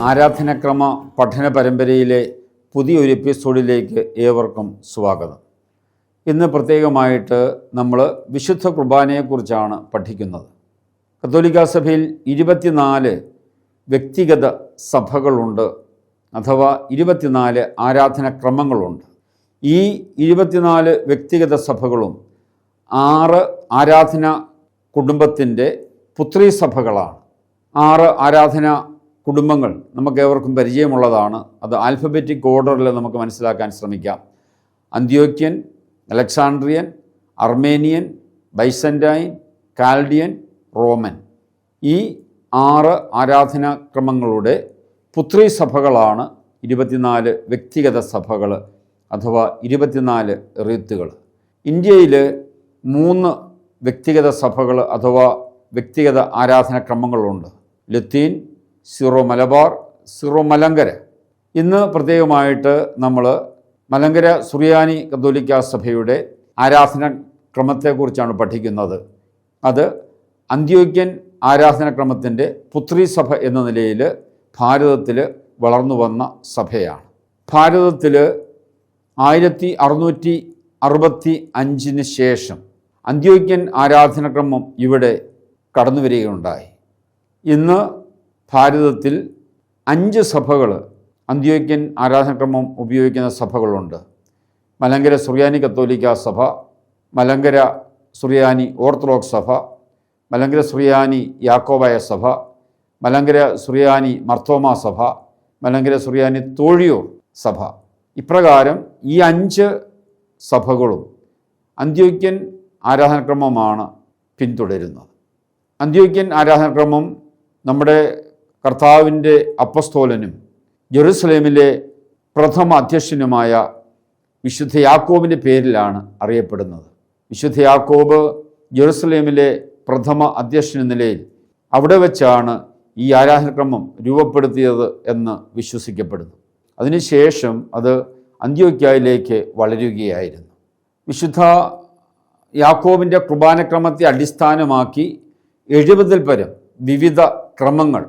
ആരാധനക്രമ പഠന പരമ്പരയിലെ പുതിയൊരു എപ്പിസോഡിലേക്ക് ഏവർക്കും സ്വാഗതം. ഇന്ന് പ്രത്യേകമായിട്ട് നമ്മൾ വിശുദ്ധ കുർബാനയെക്കുറിച്ചാണ് പഠിക്കുന്നത്. കത്തോലിക്കാ സഭയിൽ 24 വ്യക്തിഗത സഭകളുണ്ട്, അഥവാ 24 ആരാധനക്രമങ്ങളുണ്ട്. ഈ 24 വ്യക്തിഗത സഭകളും 6 ആരാധന കുടുംബത്തിൻ്റെ പുത്രീ സഭകളാണ്. 6 ആരാധന കുടുംബങ്ങൾ നമുക്കേവർക്കും പരിചയമുള്ളതാണ്. അത് ആൽഫബറ്റിക് ഓർഡറിൽ നമുക്ക് മനസ്സിലാക്കാൻ ശ്രമിക്കാം. Antiochian, Alexandrian, Armenian, Byzantine, Chaldean, Roman. ഈ 6 ആരാധനാക്രമങ്ങളുടെ പുത്രീ സഭകളാണ് 24 വ്യക്തിഗത സഭകൾ, അഥവാ 24 റീത്തുകൾ. ഇന്ത്യയിൽ 3 വ്യക്തിഗത സഭകൾ അഥവാ വ്യക്തിഗത ആരാധനാക്രമങ്ങളുണ്ട്. ലത്തീൻ, സിറോ മലബാർ, സിറോ മലങ്കര. ഇന്ന് പ്രത്യേകമായിട്ട് നമ്മൾ മലങ്കര സുറിയാനി കത്തോലിക്കാ സഭയുടെ ആരാധനാക്രമത്തെക്കുറിച്ചാണ് പഠിക്കുന്നത്. അത് അന്ത്യോക്യൻ ആരാധനാക്രമത്തിൻ്റെ പുത്രീ സഭ എന്ന നിലയിൽ ഭാരതത്തിൽ വളർന്നു വന്ന സഭയാണ്. ഭാരതത്തിൽ 1665 ശേഷം അന്ത്യോക്യൻ ആരാധനാക്രമം ഇവിടെ കടന്നു വരികയുണ്ടായി. ഇന്ന് ഭാരതത്തിൽ 5 സഭകൾ അന്ത്യോക്യൻ ആരാധനാക്രമം ഉപയോഗിക്കുന്ന സഭകളുണ്ട്. മലങ്കര സുറിയാനി കത്തോലിക്കാ സഭ, മലങ്കര സുറിയാനി ഓർത്തഡോക്സ് സഭ, മലങ്കര സുറിയാനി യാക്കോബായ സഭ, മലങ്കര സുറിയാനി മർത്തോമാ സഭ, മലങ്കര സുറിയാനി തോഴിയൂർ സഭ. ഇപ്രകാരം ഈ 5 സഭകളും അന്ത്യോക്യൻ ആരാധനാക്രമമാണ് പിന്തുടരുന്നത്. അന്ത്യോക്യൻ ആരാധനാക്രമം നമ്മുടെ കർത്താവിൻ്റെ അപ്പസ്തോലനും ജെറുസലേമിലെ പ്രഥമ അധ്യക്ഷനുമായ വിശുദ്ധ യാക്കോബിൻ്റെ പേരിലാണ് അറിയപ്പെടുന്നത്. വിശുദ്ധ യാക്കോബ് ജെറുസലേമിലെ പ്രഥമ അധ്യക്ഷൻ എന്ന നിലയിൽ അവിടെ വെച്ചാണ് ഈ ആരാധനാക്രമം രൂപപ്പെടുത്തിയത് എന്ന് വിശ്വസിക്കപ്പെടുന്നു. അതിനുശേഷം അത് അന്ത്യോക്യയിലേക്ക് വളരുകയായിരുന്നു. വിശുദ്ധ യാക്കോബിൻ്റെ കുർബാനക്രമത്തെ അടിസ്ഥാനമാക്കി 70-ൽ പരം വിവിധ ക്രമങ്ങൾ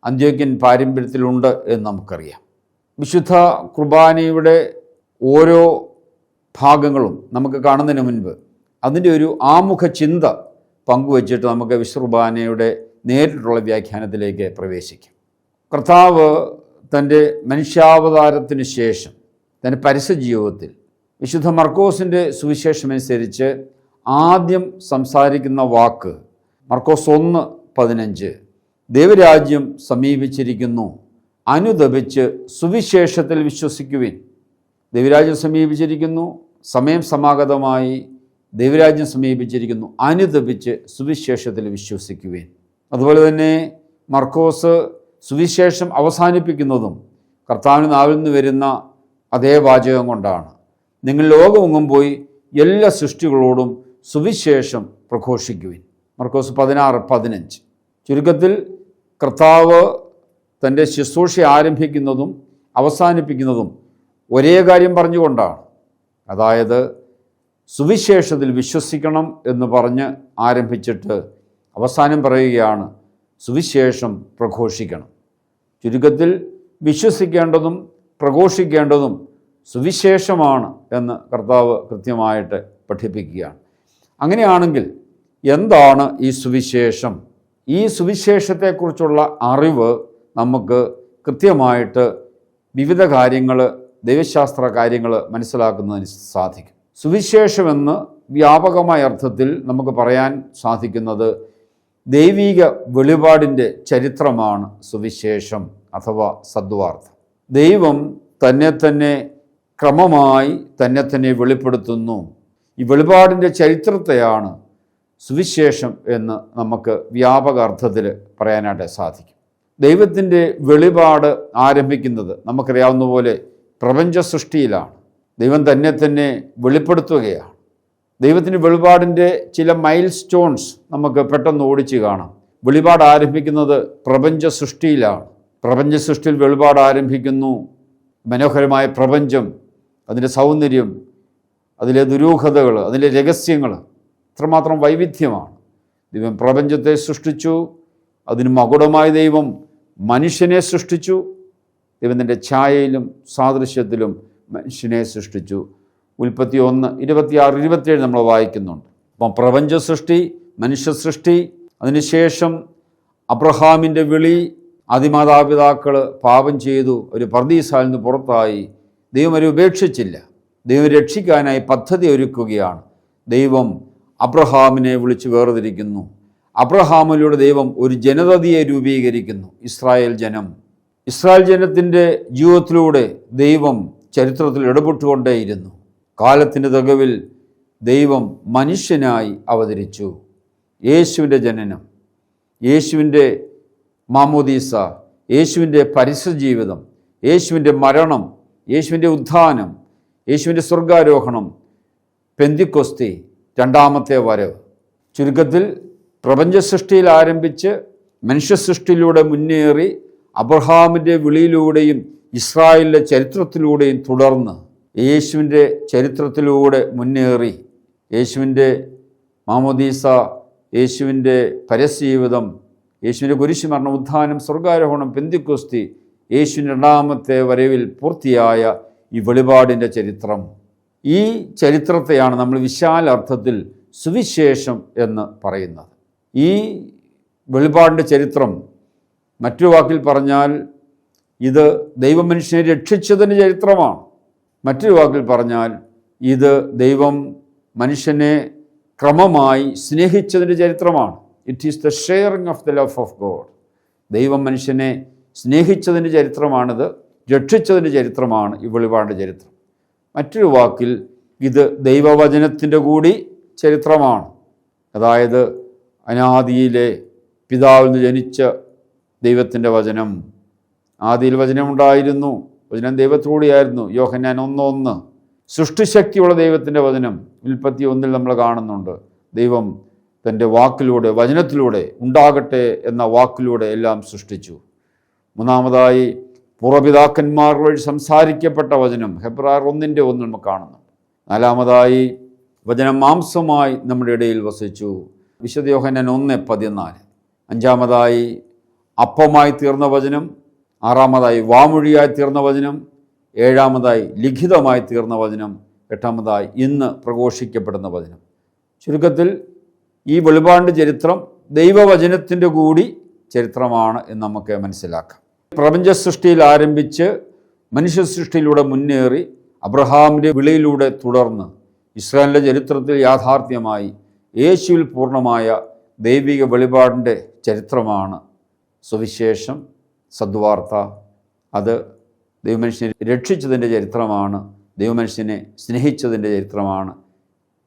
അന്ത്യോക്യൻ പാരമ്പര്യത്തിലുണ്ട് എന്ന് നമുക്കറിയാം. വിശുദ്ധ കുർബാനയുടെ ഓരോ ഭാഗങ്ങളും നമുക്ക് കാണുന്നതിന് മുൻപ് അതിൻ്റെ ഒരു ആമുഖ ചിന്ത പങ്കുവച്ചിട്ട് നമുക്ക് വിശുദ്ധ കുർബാനയുടെ നേരിട്ടുള്ള വ്യാഖ്യാനത്തിലേക്ക് പ്രവേശിക്കാം. കർത്താവ് തൻ്റെ മനുഷ്യാവതാരത്തിന് ശേഷം തൻ്റെ പരസ്യ ജീവിതത്തിൽ വിശുദ്ധ മർക്കോസിൻ്റെ സുവിശേഷമനുസരിച്ച് ആദ്യം സംസാരിക്കുന്ന വാക്ക് മർക്കോസ് 1:15, ദൈവരാജ്യം സമീപിച്ചിരിക്കുന്നു, അനുദപിച്ച് സുവിശേഷത്തിൽ വിശ്വസിക്കുവിൻ. ദൈവരാജ്യം സമീപിച്ചിരിക്കുന്നു, സമയം സമാഗതമായി, ദൈവരാജ്യം സമീപിച്ചിരിക്കുന്നു, അനുദപിച്ച് സുവിശേഷത്തിൽ വിശ്വസിക്കുവിൻ. അതുപോലെ തന്നെ മർക്കോസ് സുവിശേഷം അവസാനിപ്പിക്കുന്നതും കർത്താവിന് നാവിൽ നിന്ന് വരുന്ന അതേ വാചകം കൊണ്ടാണ്. നിങ്ങൾ ലോകമെങ്ങും പോയി എല്ലാ സൃഷ്ടികളോടും സുവിശേഷം പ്രഘോഷിക്കുവിൻ. മർക്കോസ് 16:15. ചുരുക്കത്തിൽ കർത്താവ് തൻ്റെ ശുശ്രൂഷ ആരംഭിക്കുന്നതും അവസാനിപ്പിക്കുന്നതും ഒരേ കാര്യം പറഞ്ഞുകൊണ്ടാണ്. അതായത് സുവിശേഷത്തിൽ വിശ്വസിക്കണം എന്ന് പറഞ്ഞ് ആരംഭിച്ചിട്ട് അവസാനം പറയുകയാണ് സുവിശേഷം പ്രഘോഷിക്കണം. ചുരുക്കത്തിൽ വിശ്വസിക്കേണ്ടതും പ്രഘോഷിക്കേണ്ടതും സുവിശേഷമാണ് എന്ന് കർത്താവ് കൃത്യമായിട്ട് പഠിപ്പിക്കുകയാണ്. അങ്ങനെയാണെങ്കിൽ എന്താണ് ഈ സുവിശേഷം? ഈ സുവിശേഷത്തെക്കുറിച്ചുള്ള അറിവ് നമുക്ക് കൃത്യമായിട്ട് വിവിധ കാര്യങ്ങൾ, ദൈവശാസ്ത്ര കാര്യങ്ങൾ മനസ്സിലാക്കുന്നതിന് സാധിക്കും. സുവിശേഷമെന്ന് വ്യാപകമായ അർത്ഥത്തിൽ നമുക്ക് പറയാൻ സാധിക്കുന്നത് ദൈവിക വെളിപാടിൻ്റെ ചരിത്രമാണ് സുവിശേഷം അഥവാ സദ്വാർത്ത. ദൈവം തന്നെ ക്രമമായി തന്നെ വെളിപ്പെടുത്തുന്നു. ഈ വെളിപാടിൻ്റെ ചരിത്രത്തെയാണ് സുവിശേഷം എന്ന് നമുക്ക് വ്യാപക അർത്ഥത്തിൽ പറയാനായിട്ട് സാധിക്കും. ദൈവത്തിൻ്റെ വെളിപാട് ആരംഭിക്കുന്നത് നമുക്കറിയാവുന്ന പോലെ പ്രപഞ്ച സൃഷ്ടിയിലാണ്. ദൈവം തന്നെ വെളിപ്പെടുത്തുകയാണ്. ദൈവത്തിൻ്റെ വെളിപാടിൻ്റെ ചില മൈൽ സ്റ്റോൺസ് നമുക്ക് പെട്ടെന്ന് ഓടിച്ച് കാണാം. വെളിപാട് ആരംഭിക്കുന്നത് പ്രപഞ്ച സൃഷ്ടിയിലാണ്. പ്രപഞ്ച സൃഷ്ടിയിൽ വെളിപാട് ആരംഭിക്കുന്നു. മനോഹരമായ പ്രപഞ്ചം, അതിൻ്റെ സൗന്ദര്യം, അതിലെ ദുരൂഹതകൾ, അതിലെ രഹസ്യങ്ങൾ എത്രമാത്രം വൈവിധ്യമാണ്. ദൈവം പ്രപഞ്ചത്തെ സൃഷ്ടിച്ചു, അതിന് മകുടമായ ദൈവം മനുഷ്യനെ സൃഷ്ടിച്ചു. ദൈവം തൻ്റെ ഛായയിലും സാദൃശ്യത്തിലും മനുഷ്യനെ സൃഷ്ടിച്ചു. ഉൽപ്പത്തി 1:26-27 നമ്മൾ വായിക്കുന്നുണ്ട്. അപ്പം പ്രപഞ്ച സൃഷ്ടി, മനുഷ്യ സൃഷ്ടി, അതിനുശേഷം അബ്രഹാമിൻ്റെ വിളി, ആദിമാതാപിതാക്കൾ പാപം ചെയ്തു, ഒരു പർദീസായിൽ നിന്ന് പുറത്തായി. ദൈവം അവരെ ഉപേക്ഷിച്ചില്ല. ദൈവം രക്ഷിക്കാനായി പദ്ധതി ഒരുക്കുകയാണ്. ദൈവം അബ്രഹാമിനെ വിളിച്ച് വേർതിരിക്കുന്നു. അബ്രഹാമിലൂടെ ദൈവം ഒരു ജനതയെ രൂപീകരിക്കുന്നു, ഇസ്രായേൽ ജനം. ഇസ്രായേൽ ജനത്തിൻ്റെ ജീവിതത്തിലൂടെ ദൈവം ചരിത്രത്തിൽ ഇടപെട്ടുകൊണ്ടേയിരുന്നു. കാലത്തിൻ്റെ തികവിൽ ദൈവം മനുഷ്യനായി അവതരിച്ചു. യേശുവിൻ്റെ ജനനം, യേശുവിൻ്റെ മാമോദീസ, യേശുവിൻ്റെ പരിസരജീവിതം, യേശുവിൻ്റെ മരണം, യേശുവിൻ്റെ ഉത്ഥാനം, യേശുവിൻ്റെ സ്വർഗാരോഹണം, പെന്തിക്കൊസ്തി, രണ്ടാമത്തെ വരവ്. ചുരുക്കത്തിൽ പ്രപഞ്ച സൃഷ്ടിയിൽ ആരംഭിച്ച് മനുഷ്യ സൃഷ്ടിയിലൂടെ മുന്നേറി അബ്രഹാമിൻ്റെ വിളിയിലൂടെയും ഇസ്രായേലിൻ്റെ ചരിത്രത്തിലൂടെയും തുടർന്ന് യേശുവിൻ്റെ ചരിത്രത്തിലൂടെ മുന്നേറി യേശുവിൻ്റെ മാമോദീസ, യേശുവിൻ്റെ പരസ്യജീവിതം, യേശുവിൻ്റെ കുരിശുമരണം, ഉത്ഥാനം, സ്വർഗാരോഹണം, പെന്തിക്കൊസ്തി, യേശുവിൻ്റെ രണ്ടാമത്തെ വരവിൽ പൂർത്തിയായ ഈ വെളിപാടിൻ്റെ ചരിത്രം. ഈ ചരിത്രത്തെയാണ് നമ്മൾ വിശാല അർത്ഥത്തിൽ സുവിശേഷം എന്ന് പറയുന്നത്. ഈ വെളിപാടിൻ്റെ ചരിത്രം മറ്റൊരു വാക്കിൽ പറഞ്ഞാൽ ഇത് ദൈവമനുഷ്യനെ രക്ഷിച്ചതിൻ്റെ ചരിത്രമാണ്. മറ്റൊരു വാക്കിൽ പറഞ്ഞാൽ ഇത് ദൈവം മനുഷ്യനെ ക്രമമായി സ്നേഹിച്ചതിൻ്റെ ചരിത്രമാണ്. It is the sharing of the love of God. ദൈവം മനുഷ്യനെ സ്നേഹിച്ചതിൻ്റെ ചരിത്രമാണിത്, രക്ഷിച്ചതിൻ്റെ ചരിത്രമാണ് ഈ വെളിപാടിൻ്റെ ചരിത്രം. മറ്റൊരു വാക്കിൽ ഇത് ദൈവവചനത്തിൻ്റെ കൂടി ചരിത്രമാണ്. അതായത് അനാദിയിലെ പിതാവിൽ നിന്ന് ജനിച്ച ദൈവത്തിൻ്റെ വചനം. ആദിയിൽ വചനമുണ്ടായിരുന്നു, വചനം ദൈവത്തോടെയായിരുന്നു. യോഹന്നാൻ 1:1. സൃഷ്ടിശക്തിയുള്ള ദൈവത്തിൻ്റെ വചനം ഉൽപ്പത്തി 1 നമ്മൾ കാണുന്നുണ്ട്. ദൈവം തൻ്റെ വാക്കിലൂടെ, വചനത്തിലൂടെ, ഉണ്ടാകട്ടെ എന്ന വാക്കിലൂടെ എല്ലാം സൃഷ്ടിച്ചു. മൂന്നാമതായി പൂർവ്വപിതാക്കന്മാർ വഴി സംസാരിക്കപ്പെട്ട വചനം, ഹെബ്രായർ 1:1 നമ്മൾ കാണുന്നു. നാലാമതായി വചനം മാംസമായി നമ്മുടെ ഇടയിൽ വസിച്ചു, വിശുദ്ധ യോഹന്നാൻ 1:14. അഞ്ചാമതായി അപ്പമായി തീർന്ന വചനം. ആറാമതായി വാമൊഴിയായി തീർന്ന വചനം. ഏഴാമതായി ലിഖിതമായി തീർന്ന വചനം. എട്ടാമതായി ഇന്ന് പ്രഘോഷിക്കപ്പെടുന്ന വചനം. ചുരുക്കത്തിൽ ഈ വെളിപാടിൻ്റെ ചരിത്രം ദൈവവചനത്തിൻ്റെ കൂടി ചരിത്രമാണ് എന്ന് നമുക്ക് മനസ്സിലാക്കാം. പ്രപഞ്ച സൃഷ്ടിയിൽ ആരംഭിച്ച് മനുഷ്യ സൃഷ്ടിയിലൂടെ മുന്നേറി അബ്രഹാമിൻ്റെ വിളിയിലൂടെ തുടർന്ന് ഇസ്രായേലിൻ്റെ ചരിത്രത്തിൽ യാഥാർത്ഥ്യമായി യേശുവിൽ പൂർണ്ണമായ ദൈവിക വെളിപാടിൻ്റെ ചരിത്രമാണ് സുവിശേഷം, സദ്വാർത്ത. അത് ദൈവമനുഷ്യനെ രക്ഷിച്ചതിൻ്റെ ചരിത്രമാണ്, ദൈവമനുഷ്യനെ സ്നേഹിച്ചതിൻ്റെ ചരിത്രമാണ്,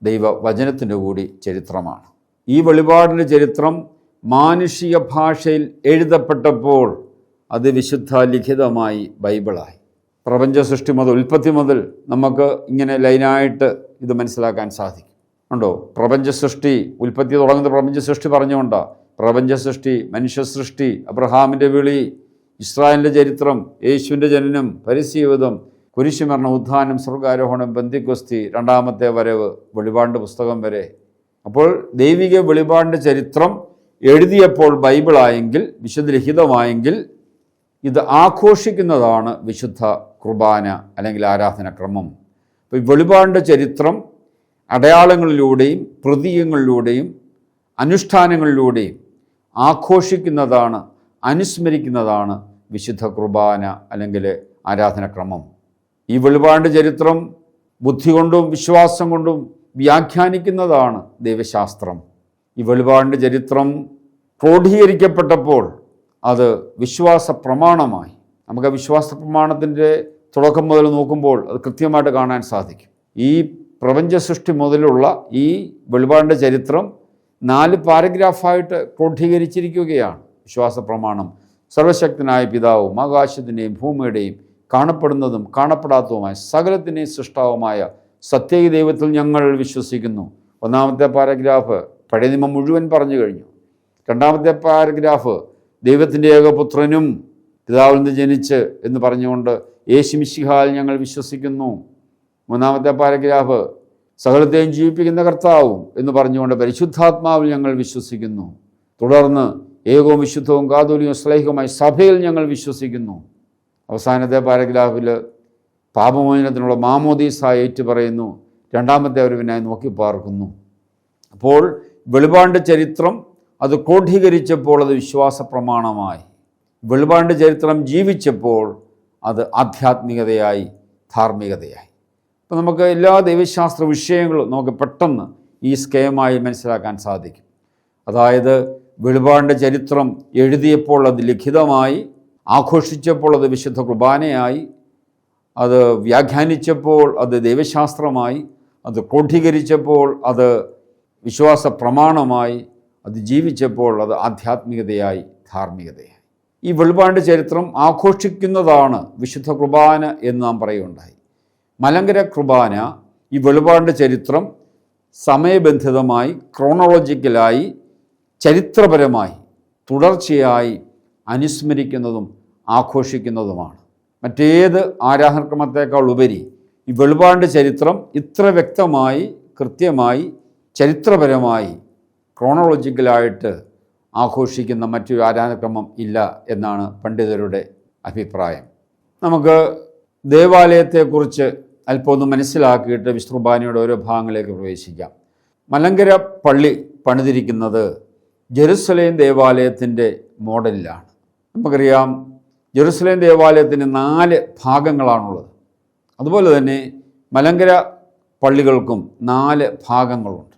ദൈവവചനത്തിൻ്റെ കൂടി ചരിത്രമാണ്. ഈ വെളിപാടിൻ്റെ ചരിത്രം മാനുഷിക ഭാഷയിൽ എഴുതപ്പെട്ടപ്പോൾ അത് വിശുദ്ധ ലിഖിതമായി ബൈബിളായി. പ്രപഞ്ച സൃഷ്ടി മുതൽ, ഉൽപ്പത്തി മുതൽ നമുക്ക് ഇങ്ങനെ ലൈനായിട്ട് ഇത് മനസ്സിലാക്കാൻ സാധിക്കും. ഉണ്ടോ? പ്രപഞ്ച സൃഷ്ടി, ഉൽപ്പത്തി തുടങ്ങുന്ന പ്രപഞ്ച സൃഷ്ടി പറഞ്ഞുകൊണ്ടാണ്. പ്രപഞ്ച സൃഷ്ടി, മനുഷ്യ സൃഷ്ടി, അബ്രഹാമിൻ്റെ വിളി, ഇസ്രായേലിൻ്റെ ചരിത്രം, യേശുവിൻ്റെ ജനനം, പരിസജീവിതം, കുരിശുമരണം, ഉത്ഥാനം, സ്വർഗാരോഹണം, പെന്തിക്കൊസ്തി, രണ്ടാമത്തെ വരവ്, വെളിപാടിൻ്റെ പുസ്തകം വരെ. അപ്പോൾ ദൈവിക വെളിപാടിൻ്റെ ചരിത്രം എഴുതിയപ്പോൾ ബൈബിളായെങ്കിൽ, വിശുദ്ധ ലിഖിതമായെങ്കിൽ ഇത് ആഘോഷിക്കുന്നതാണ് വിശുദ്ധ കുർബാന അല്ലെങ്കിൽ ആരാധനക്രമം. അപ്പോൾ ഈ വെളിപാടിൻ്റെ ചരിത്രം അടയാളങ്ങളിലൂടെയും പ്രതീകങ്ങളിലൂടെയും അനുഷ്ഠാനങ്ങളിലൂടെയും ആഘോഷിക്കുന്നതാണ്, അനുസ്മരിക്കുന്നതാണ് വിശുദ്ധ കുർബാന അല്ലെങ്കിൽ ആരാധനക്രമം. ഈ വെളിപാടിൻ്റെ ചരിത്രം ബുദ്ധി കൊണ്ടും വിശ്വാസം കൊണ്ടും വ്യാഖ്യാനിക്കുന്നതാണ് ദൈവശാസ്ത്രം. ഈ വെളിപാടിൻ്റെ ചരിത്രം ക്രോഡീകരിക്കപ്പെട്ടപ്പോൾ അത് വിശ്വാസ പ്രമാണമായി. നമുക്ക് ആ വിശ്വാസ പ്രമാണത്തിൻ്റെ തുടക്കം മുതൽ നോക്കുമ്പോൾ അത് കൃത്യമായിട്ട് കാണാൻ സാധിക്കും. ഈ പ്രപഞ്ച സൃഷ്ടി മുതലുള്ള ഈ വെളിപാടിൻ്റെ ചരിത്രം 4 പാരഗ്രാഫായിട്ട് ക്രോഡീകരിച്ചിരിക്കുകയാണ്. വിശ്വാസ പ്രമാണം: സർവശക്തനായ പിതാവും ആകാശത്തിൻ്റെയും ഭൂമിയുടെയും കാണപ്പെടുന്നതും കാണപ്പെടാത്തതുമായ സകലത്തിൻ്റെയും സൃഷ്ടാവുമായ സത്യേക ദൈവത്തിൽ ഞങ്ങൾ വിശ്വസിക്കുന്നു. ഒന്നാമത്തെ പാരഗ്രാഫ് പഴയ നിയമം മുഴുവൻ പറഞ്ഞു കഴിഞ്ഞു. രണ്ടാമത്തെ പാരഗ്രാഫ് ദൈവത്തിൻ്റെ ഏകപുത്രനും പിതാവിൽ നിന്ന് ജനിച്ച് എന്ന് പറഞ്ഞുകൊണ്ട് യേശു മിശിഹായിൽ ഞങ്ങൾ വിശ്വസിക്കുന്നു. മൂന്നാമത്തെ പാരഗ്രാഫ് സകലത്തെയും ജീവിപ്പിക്കുന്ന കർത്താവും എന്ന് പറഞ്ഞുകൊണ്ട് പരിശുദ്ധാത്മാവിൽ ഞങ്ങൾ വിശ്വസിക്കുന്നു. തുടർന്ന് ഏകവും വിശുദ്ധവും കാതോലികവും ശ്ലൈഹികവുമായ സഭയിൽ ഞങ്ങൾ വിശ്വസിക്കുന്നു. അവസാനത്തെ പാരഗ്രാഫിൽ പാപമോചനത്തിനുള്ള മാമോദീസ ഏറ്റുപറയുന്നു. രണ്ടാമത്തെ അറിവിനായി നോക്കി പാർക്കുന്നു. അപ്പോൾ വെളിപാടിൻ്റെ ചരിത്രം അത് ക്രോഡീകരിച്ചപ്പോൾ അത് വിശ്വാസ പ്രമാണമായി. വെളിപാടിൻ്റെ ചരിത്രം ജീവിച്ചപ്പോൾ അത് ആധ്യാത്മികതയായി, ധാർമ്മികതയായി. അപ്പോൾ നമുക്ക് എല്ലാ ദൈവശാസ്ത്ര വിഷയങ്ങളും നമുക്ക് പെട്ടെന്ന് ഈ സ്കീമായി മനസ്സിലാക്കാൻ സാധിക്കും. അതായത് വെളിപാടിൻ്റെ ചരിത്രം എഴുതിയപ്പോൾ അത് ലിഖിതമായി, ആഘോഷിച്ചപ്പോൾ അത് വിശുദ്ധ കുർബാനയായി, അത് വ്യാഖ്യാനിച്ചപ്പോൾ അത് ദൈവശാസ്ത്രമായി, അത് ക്രോഡീകരിച്ചപ്പോൾ അത് വിശ്വാസ പ്രമാണമായി, അത് ജീവിച്ചപ്പോൾ അത് ആധ്യാത്മികതയായി, ധാർമ്മികതയായി. ഈ വെളിപാടിൻ്റെ ചരിത്രം ആഘോഷിക്കുന്നതാണ് വിശുദ്ധ കുർബാന എന്ന് നാം പറയുകയുണ്ടായി. മലങ്കര കുർബാന ഈ വെളിപാടിൻ്റെ ചരിത്രം സമയബന്ധിതമായി, ക്രോണോളജിക്കലായി, ചരിത്രപരമായി, തുടർച്ചയായി അനുസ്മരിക്കുന്നതും ആഘോഷിക്കുന്നതുമാണ്. മറ്റേത് ആരാധനക്രമത്തേക്കാൾ ഉപരി ഈ വെളിപാടിൻ്റെ ചരിത്രം ഇത്ര വ്യക്തമായി, കൃത്യമായി, ചരിത്രപരമായി, ക്രോണോളജിക്കലായിട്ട് ആഘോഷിക്കുന്ന മറ്റൊരു ആരാധനക്രമം ഇല്ല എന്നാണ് പണ്ഡിതരുടെ അഭിപ്രായം. നമുക്ക് ദേവാലയത്തെക്കുറിച്ച് അല്പം ഒന്ന് മനസ്സിലാക്കിയിട്ട് വിശുദ്ധ കുർബാനയുടെ ഓരോ ഭാഗങ്ങളിലേക്ക് പ്രവേശിക്കാം. മലങ്കര പള്ളി പണിതിരിക്കുന്നത് ജെറുസലേം ദേവാലയത്തിൻ്റെ മോഡലിലാണ്. നമുക്കറിയാം ജെറുസലേം ദേവാലയത്തിന് 4 ഭാഗങ്ങളാണുള്ളത്. അതുപോലെ തന്നെ മലങ്കര പള്ളികൾക്കും 4 ഭാഗങ്ങളുണ്ട്.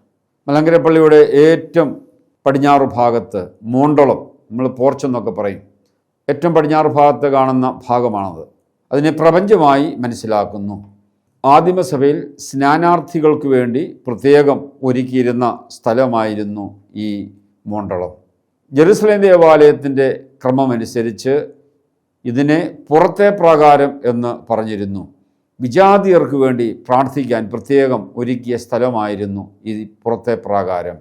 മലങ്കര പള്ളിയുടെ ഏറ്റവും പടിഞ്ഞാറ് ഭാഗത്ത് മോണ്ടളം, നമ്മൾ പോർച്ചെന്നൊക്കെ പറയും, ഏറ്റവും പടിഞ്ഞാറ് ഭാഗത്ത് കാണുന്ന ഭാഗമാണത്. അതിനെ പ്രപഞ്ചമായി മനസ്സിലാക്കുന്നു. ആദിമസഭയിൽ സ്നാനാർത്ഥികൾക്ക് വേണ്ടി പ്രത്യേകം ഒരുക്കിയിരുന്ന സ്ഥലമായിരുന്നു ഈ മോണ്ടളം. ജെറുസലേം ദേവാലയത്തിൻ്റെ ക്രമമനുസരിച്ച് ഇതിനെ പുറത്തെ പ്രാകാരം എന്ന് പറഞ്ഞിരുന്നു. വിജാതിയർക്ക് വേണ്ടി പ്രാർത്ഥിക്കാൻ പ്രത്യേകം ഒരുക്കിയ സ്ഥലമായിരുന്നു ഈ പുറത്തെ പ്രാകാരം.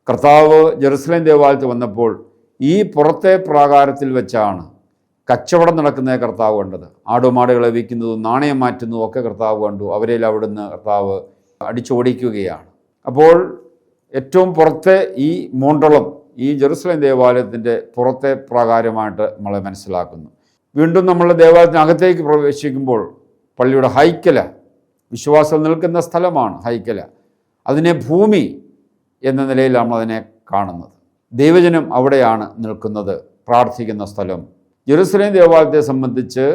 കർത്താവ് ജെറുസലേം ദേവാലയത്തിൽ വന്നപ്പോൾ ഈ പുറത്തെ പ്രാകാരത്തിൽ വെച്ചാണ് കച്ചവടം നടക്കുന്ന കർത്താവ് കണ്ടത്. ആടുമാടുകളെ വിൽക്കുന്നതും നാണയം മാറ്റുന്നതും ഒക്കെ കർത്താവ് കണ്ടു. അവരെല്ലാം അവിടുന്ന് കർത്താവ് അടിച്ചോടിക്കുകയാണ്. അപ്പോൾ ഏറ്റവും പുറത്തെ ഈ മോണ്ടളം ഈ ജെറുസലേം ദേവാലയത്തിൻ്റെ പുറത്തെ പ്രാകാരമായിട്ട് നമ്മളെ മനസ്സിലാക്കുന്നു. വീണ്ടും നമ്മൾ ദേവാലയത്തിനകത്തേക്ക് പ്രവേശിക്കുമ്പോൾ പള്ളിയുടെ ഹൈക്കല, വിശ്വാസം നിൽക്കുന്ന സ്ഥലമാണ് ഹൈക്കല. അതിനെ ഭൂമി എന്ന നിലയിൽ നമ്മളതിനെ കാണുന്നത്. ദൈവജനം അവിടെയാണ് നിൽക്കുന്നത്, പ്രാർത്ഥിക്കുന്ന സ്ഥലം. ജെറുസലേം ദേവാലയത്തെ സംബന്ധിച്ച്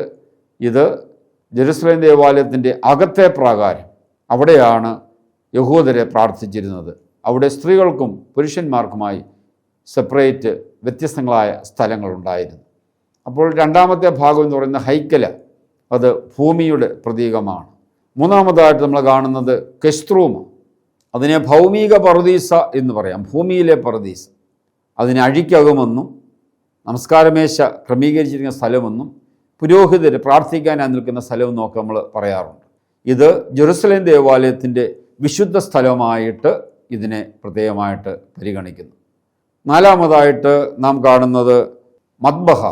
ഇത് ജെറുസലേം ദേവാലയത്തിൻ്റെ അകത്തെ പ്രാകാരം. അവിടെയാണ് യഹൂദരെ പ്രാർത്ഥിച്ചിരുന്നത്. അവിടെ സ്ത്രീകൾക്കും പുരുഷന്മാർക്കുമായി സെപ്പറേറ്റ് വ്യത്യസ്തങ്ങളായ സ്ഥലങ്ങളുണ്ടായിരുന്നു. അപ്പോൾ രണ്ടാമത്തെ ഭാഗം എന്ന് പറയുന്ന ഹൈക്കല, അത് ഭൂമിയുടെ പ്രതീകമാണ്. മൂന്നാമതായിട്ട് നമ്മൾ കാണുന്നത് കെസ്ത്രൂമ, അതിനെ ഭൗമിക പറുദീസ എന്ന് പറയാം, ഭൂമിയിലെ പറുദീസ. അതിനെ അഴിക്കകമെന്നും നമസ്കാരമേശ ക്രമീകരിച്ചിരിക്കുന്ന സ്ഥലമെന്നും പുരോഹിതർ പ്രാർത്ഥിക്കാനായി നിൽക്കുന്ന സ്ഥലമെന്നും ഒക്കെ നമ്മൾ പറയാറുണ്ട്. ഇത് ജെറുസലേം ദേവാലയത്തിൻ്റെ വിശുദ്ധ സ്ഥലമായിട്ട് ഇതിനെ പ്രത്യേകമായിട്ട് പരിഗണിക്കുന്നു. നാലാമതായിട്ട് നാം കാണുന്നത് മദ്ബഹ.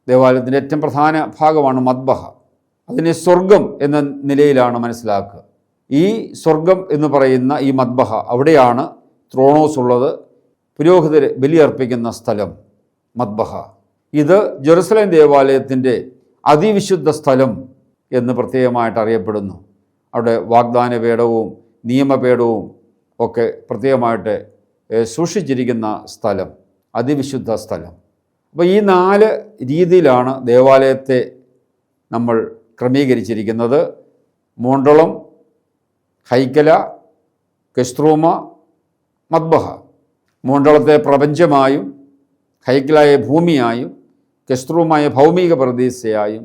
ദേവാലയത്തിൻ്റെ ഏറ്റവും പ്രധാന ഭാഗമാണ് മദ്ബഹ. അതിനെ സ്വർഗം എന്ന നിലയിലാണ് മനസ്സിലാക്കുക. ഈ സ്വർഗം എന്ന് പറയുന്ന ഈ മദ്ബഹ, അവിടെയാണ് ത്രോണോസ് ഉള്ളത്, പുരോഹിതർ ബലിയർപ്പിക്കുന്ന സ്ഥലം മദ്ബഹ. ഇത് ജെറുസലേം ദേവാലയത്തിൻ്റെ അതിവിശുദ്ധ സ്ഥലം എന്ന് പ്രത്യേകമായിട്ട് അറിയപ്പെടുന്നു. അവിടെ വാഗ്ദാന പേടവും നിയമപേടവും ഒക്കെ പ്രത്യേകമായിട്ട് സൂക്ഷിച്ചിരിക്കുന്ന സ്ഥലം, അതിവിശുദ്ധ സ്ഥലം. അപ്പോൾ ഈ 4 രീതിയിലാണ് ദേവാലയത്തെ നമ്മൾ ക്രമീകരിച്ചിരിക്കുന്നത്. മോണ്ടളം, ഹൈക്കല, കെസ്ത്രൂമ, മദ്ബഹ. മോണ്ടളത്തെ പ്രപഞ്ചമായും, ഹൈക്കലായെ ഭൂമിയായും, കെസ്ത്രൂമായ ഭൗമിക പ്രതീക്ഷയായും,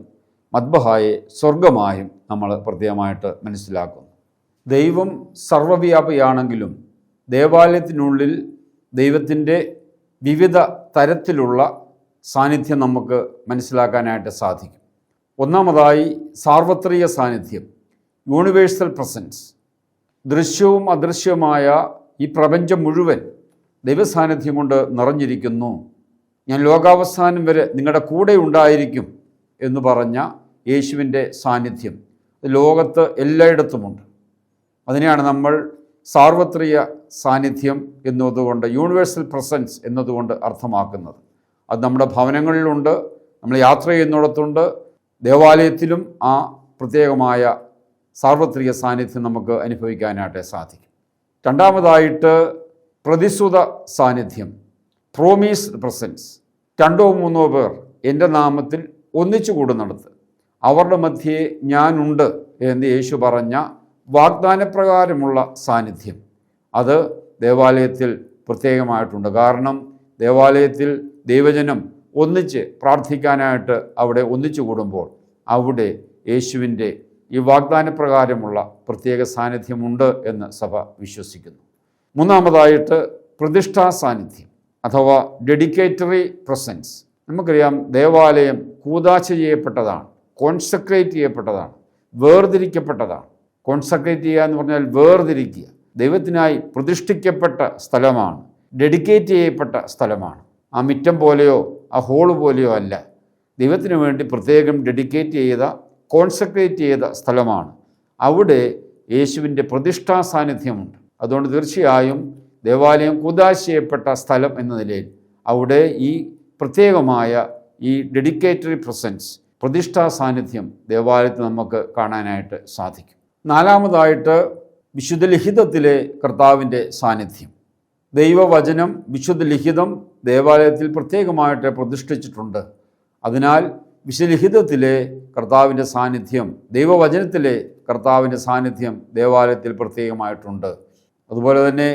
മദ്ബഹായെ സ്വർഗമായും നമ്മൾ പ്രത്യേകമായിട്ട് മനസ്സിലാക്കുന്നു. ദൈവം സർവ്വവ്യാപിയാണെങ്കിലും ദേവാലയത്തിനുള്ളിൽ ദൈവത്തിൻ്റെ വിവിധ തരത്തിലുള്ള സാന്നിധ്യം നമുക്ക് മനസ്സിലാക്കാനായിട്ട് സാധിക്കും. ഒന്നാമതായി സാർവത്രിക സാന്നിധ്യം, യൂണിവേഴ്സൽ പ്രസൻസ്. ദൃശ്യവും അദൃശ്യവുമായ ഈ പ്രപഞ്ചം മുഴുവൻ ദൈവസാന്നിധ്യം കൊണ്ട് നിറഞ്ഞിരിക്കുന്നു. ഞാൻ ലോകാവസാനം വരെ നിങ്ങളുടെ കൂടെ ഉണ്ടായിരിക്കും എന്ന് പറഞ്ഞ യേശുവിൻ്റെ സാന്നിധ്യം ലോകത്ത് എല്ലായിടത്തുമുണ്ട്. അതിനെയാണ് നമ്മൾ സാർവത്രിക സാന്നിധ്യം എന്നതുകൊണ്ട്, യൂണിവേഴ്സൽ പ്രസൻസ് എന്നതുകൊണ്ട് അർത്ഥമാക്കുന്നത്. അത് നമ്മുടെ ഭവനങ്ങളിലുണ്ട്, നമ്മൾ യാത്ര ചെയ്യുന്നിടത്തുണ്ട്, ദേവാലയത്തിലും ആ പ്രത്യേകമായ സാർവത്രിക സാന്നിധ്യം നമുക്ക് അനുഭവിക്കാനായിട്ട് സാധിക്കും. രണ്ടാമതായിട്ട് പ്രതിസുത സാന്നിധ്യം, പ്രോമീസ്ഡ് പ്രസൻസ്. 2 or 3 പേർ എൻ്റെ നാമത്തിൽ ഒന്നിച്ചു കൂടുന്നിടത്ത് അവരുടെ മധ്യേ ഞാനുണ്ട് എന്ന് യേശു പറഞ്ഞ വാഗ്ദാനപ്രകാരമുള്ള സാന്നിധ്യം അത് ദേവാലയത്തിൽ പ്രത്യേകമായിട്ടുണ്ട്. കാരണം ദേവാലയത്തിൽ ദൈവജനം ഒന്നിച്ച് പ്രാർത്ഥിക്കാനായിട്ട് അവിടെ ഒന്നിച്ചു കൂടുമ്പോൾ അവിടെ യേശുവിൻ്റെ ഈ വാഗ്ദാനപ്രകാരമുള്ള പ്രത്യേക സാന്നിധ്യമുണ്ട് എന്ന് സഭ വിശ്വസിക്കുന്നു. മൂന്നാമതായിട്ട് പ്രതിഷ്ഠാ സാന്നിധ്യം അഥവാ ഡെഡിക്കേറ്ററി പ്രസൻസ്. നമുക്കറിയാം, ദേവാലയം കൂദാശ ചെയ്യപ്പെട്ടതാണ്, കോൺസെക്രേറ്റ് ചെയ്യപ്പെട്ടതാണ്, വേർതിരിക്കപ്പെട്ടതാണ്. കോൺസെക്രേറ്റ് ചെയ്യുക എന്ന് പറഞ്ഞാൽ വേർതിരിക്കുക, ദൈവത്തിനായി പ്രതിഷ്ഠിക്കപ്പെട്ട സ്ഥലമാണ്, ഡെഡിക്കേറ്റ് ചെയ്യപ്പെട്ട സ്ഥലമാണ്. ആ മിറ്റം പോലെയോ ആ ഹോള് പോലെയോ അല്ല, ദൈവത്തിന് വേണ്ടി പ്രത്യേകം ഡെഡിക്കേറ്റ് ചെയ്ത, കോൺസെക്രേറ്റ് ചെയ്ത സ്ഥലമാണ്. അവിടെ യേശുവിൻ്റെ പ്രതിഷ്ഠാ സാന്നിധ്യമുണ്ട്. അതുകൊണ്ട് തീർച്ചയായും ദേവാലയം കൂദാശ ചെയ്യപ്പെട്ട സ്ഥലം എന്ന നിലയിൽ അവിടെ ഈ പ്രത്യേകമായ ഈ ഡെഡിക്കേറ്ററി പ്രസൻസ്, പ്രതിഷ്ഠാ സാന്നിധ്യം ദേവാലയത്തിൽ നമുക്ക് കാണാനായിട്ട് സാധിക്കും. നാലാമതായിട്ട് വിശുദ്ധ ലിഖിതത്തിലെ കർത്താവിൻ്റെ സാന്നിധ്യം. ദൈവവചനം, വിശുദ്ധ ലിഖിതം ദേവാലയത്തിൽ പ്രത്യേകമായിട്ട് പ്രതിഷ്ഠിച്ചിട്ടുണ്ട്. അതിനാൽ വിശുദ്ധ ലിഖിതത്തിലെ കർത്താവിൻ്റെ സാന്നിധ്യം, ദൈവവചനത്തിലെ കർത്താവിൻ്റെ സാന്നിധ്യം ദേവാലയത്തിൽ പ്രത്യേകമായിട്ടുണ്ട്. അതുപോലെ തന്നെ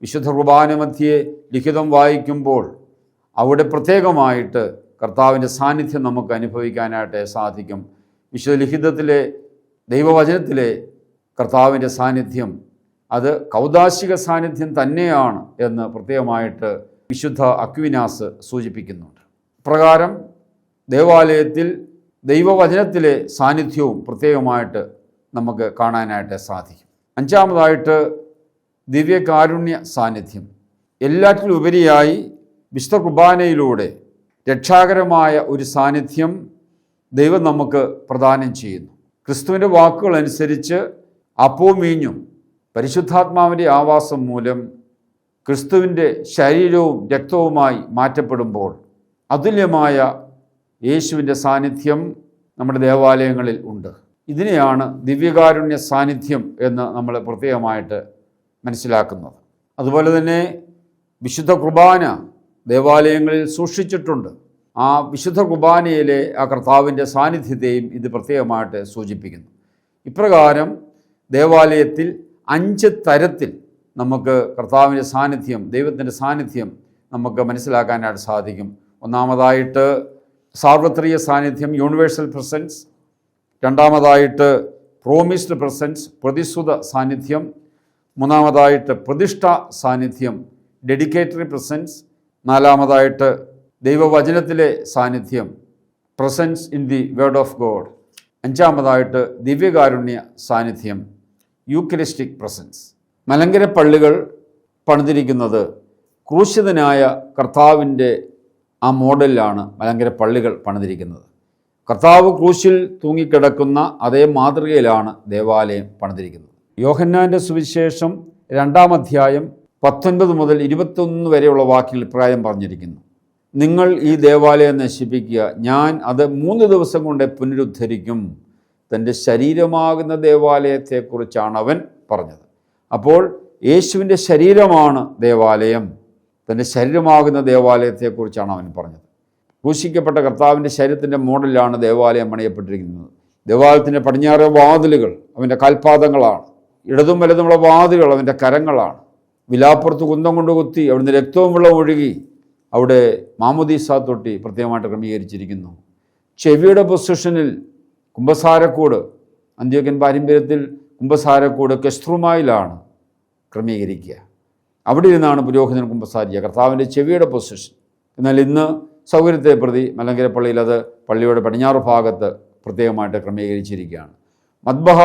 വിശുദ്ധ കുർബാന മധ്യേ ലിഖിതം വായിക്കുമ്പോൾ അവിടെ പ്രത്യേകമായിട്ട് കർത്താവിൻ്റെ സാന്നിധ്യം നമുക്ക് അനുഭവിക്കാനായിട്ട് സാധിക്കും. വിശുദ്ധ ലിഖിതത്തിലെ ദൈവവചനത്തിലെ കർത്താവിൻ്റെ സാന്നിധ്യം അത് കൗദാശിക സാന്നിധ്യം തന്നെയാണ് എന്ന് പ്രത്യേകമായിട്ട് വിശുദ്ധ അക്വിനാസ് സൂചിപ്പിക്കുന്നുണ്ട്. പ്രകാരം ദേവാലയത്തിൽ ദൈവവചനത്തിലെ സാന്നിധ്യവും പ്രത്യേകമായിട്ട് നമുക്ക് കാണാനായിട്ട് സാധിക്കും. അഞ്ചാമതായിട്ട് ദിവ്യകാരുണ്യ സാന്നിധ്യം. എല്ലാറ്റിലും ഉപരിയായി വിശുദ്ധ കുർബാനയിലൂടെ രക്ഷാകരമായ ഒരു സാന്നിധ്യം ദൈവം നമുക്ക് പ്രദാനം ചെയ്യുന്നു. ക്രിസ്തുവിൻ്റെ വാക്കുകൾ അനുസരിച്ച് അപ്പവും വീഞ്ഞും പരിശുദ്ധാത്മാവിൻ്റെ ആവാസം മൂലം ക്രിസ്തുവിൻ്റെ ശരീരവും രക്തവുമായി മാറ്റപ്പെടുമ്പോൾ അതുല്യമായ യേശുവിൻ്റെ സാന്നിധ്യം നമ്മുടെ ദേവാലയങ്ങളിൽ ഉണ്ട്. ഇതിനെയാണ് ദിവ്യകാരുണ്യ സാന്നിധ്യം എന്ന് നമ്മൾ പ്രത്യേകമായിട്ട് മനസ്സിലാക്കുന്നത്. അതുപോലെ തന്നെ വിശുദ്ധ കുർബാന ദേവാലയങ്ങളിൽ സൂക്ഷിച്ചിട്ടുണ്ട്. ആ വിശുദ്ധ കുർബാനയിലെ ആ കർത്താവിൻ്റെ സാന്നിധ്യത്തെയും ഇത് പ്രത്യേകമായിട്ട് സൂചിപ്പിക്കുന്നു. ഇപ്രകാരം ദേവാലയത്തിൽ 5 തരത്തിൽ നമുക്ക് കർത്താവിൻ്റെ സാന്നിധ്യം, ദൈവത്തിൻ്റെ സാന്നിധ്യം നമുക്ക് മനസ്സിലാക്കാനായിട്ട് സാധിക്കും. ഒന്നാമതായിട്ട് സാർവത്രിക സാന്നിധ്യം, യൂണിവേഴ്സൽ പ്രസൻസ്. രണ്ടാമതായിട്ട് പ്രോമിസ്ഡ് പ്രസൻസ്, പ്രതിസുത സാന്നിധ്യം. മൂന്നാമതായിട്ട് പ്രതിഷ്ഠ സാന്നിധ്യം, ഡെഡിക്കേറ്ററി പ്രസൻസ്. നാലാമതായിട്ട് ദൈവവചനത്തിലെ സാന്നിധ്യം, presence in the word of God. അഞ്ചാമതായിട്ട് ദിവ്യകാരുണ്യ സാന്നിധ്യം, യൂക്കറിസ്റ്റിക് പ്രസൻസ്. മലങ്കര പള്ളികൾ പണിതിരിക്കുന്നത് ക്രൂശിതനായ കർത്താവിൻ്റെ ആ മോഡലിലാണ് മലങ്കര പള്ളികൾ പണിതിരിക്കുന്നത്. കർത്താവ് ക്രൂശിൽ തൂങ്ങിക്കിടക്കുന്ന അതേ മാതൃകയിലാണ് ദേവാലയം പണിതിരിക്കുന്നത്. യോഹന്നാൻ്റെ സുവിശേഷം 2-ാം അധ്യായം 19 മുതൽ 21 വരെയുള്ള വാക്കിൽ ഇപ്രകാരം പറഞ്ഞിരിക്കുന്നു: നിങ്ങൾ ഈ ദേവാലയം നശിപ്പിക്കുക, ഞാൻ അത് 3 ദിവസം കൊണ്ട് പുനരുദ്ധരിക്കും. തൻ്റെ ശരീരമാകുന്ന ദേവാലയത്തെക്കുറിച്ചാണ് അവൻ പറഞ്ഞത്. അപ്പോൾ യേശുവിൻ്റെ ശരീരമാണ് ദേവാലയം, തൻ്റെ ശരീരമാകുന്ന ദേവാലയത്തെക്കുറിച്ചാണ് അവൻ പറഞ്ഞത്. ക്രൂശിക്കപ്പെട്ട കർത്താവിൻ്റെ ശരീരത്തിൻ്റെ മോഡലിലാണ് ദേവാലയം പണിയപ്പെട്ടിരിക്കുന്നത്. ദേവാലയത്തിൻ്റെ പടിഞ്ഞാറേ വാതിലുകൾ അവൻ്റെ കാൽപാദങ്ങളാണ്, ഇടതും വലതുമുള്ള വാതിലുകൾ അവൻ്റെ കരങ്ങളാണ്. വിലാപ്പുറത്ത് കുന്തം കൊണ്ട് കുത്തി അവിടുന്ന് രക്തവും വെള്ളവും ഒഴുകി അവിടെ മാമോദീസ തൊട്ടി പ്രത്യേകമായിട്ട് ക്രമീകരിച്ചിരിക്കുന്നു. ചെവിയുടെ പൊസിഷനിൽ കുമ്പസാരക്കൂട്, അന്ത്യോക്യൻ പാരമ്പര്യത്തിൽ കുമ്പസാരക്കൂട് കെസ്ട്രുമായിലാണ് ക്രമീകരിക്കുക. അവിടെ ഇരുന്നാണ് പുരോഹിതൻ കുമ്പസാരിക്കുക, കർത്താവിൻ്റെ ചെവിയുടെ പൊസിഷൻ. എന്നാൽ ഇന്ന് സൗകര്യത്തെ പ്രതി മലങ്കര പള്ളിയിൽ അത് പള്ളിയുടെ പടിഞ്ഞാറ് ഭാഗത്ത് പ്രത്യേകമായിട്ട് ക്രമീകരിച്ചിരിക്കുകയാണ്. മദ്ബഹ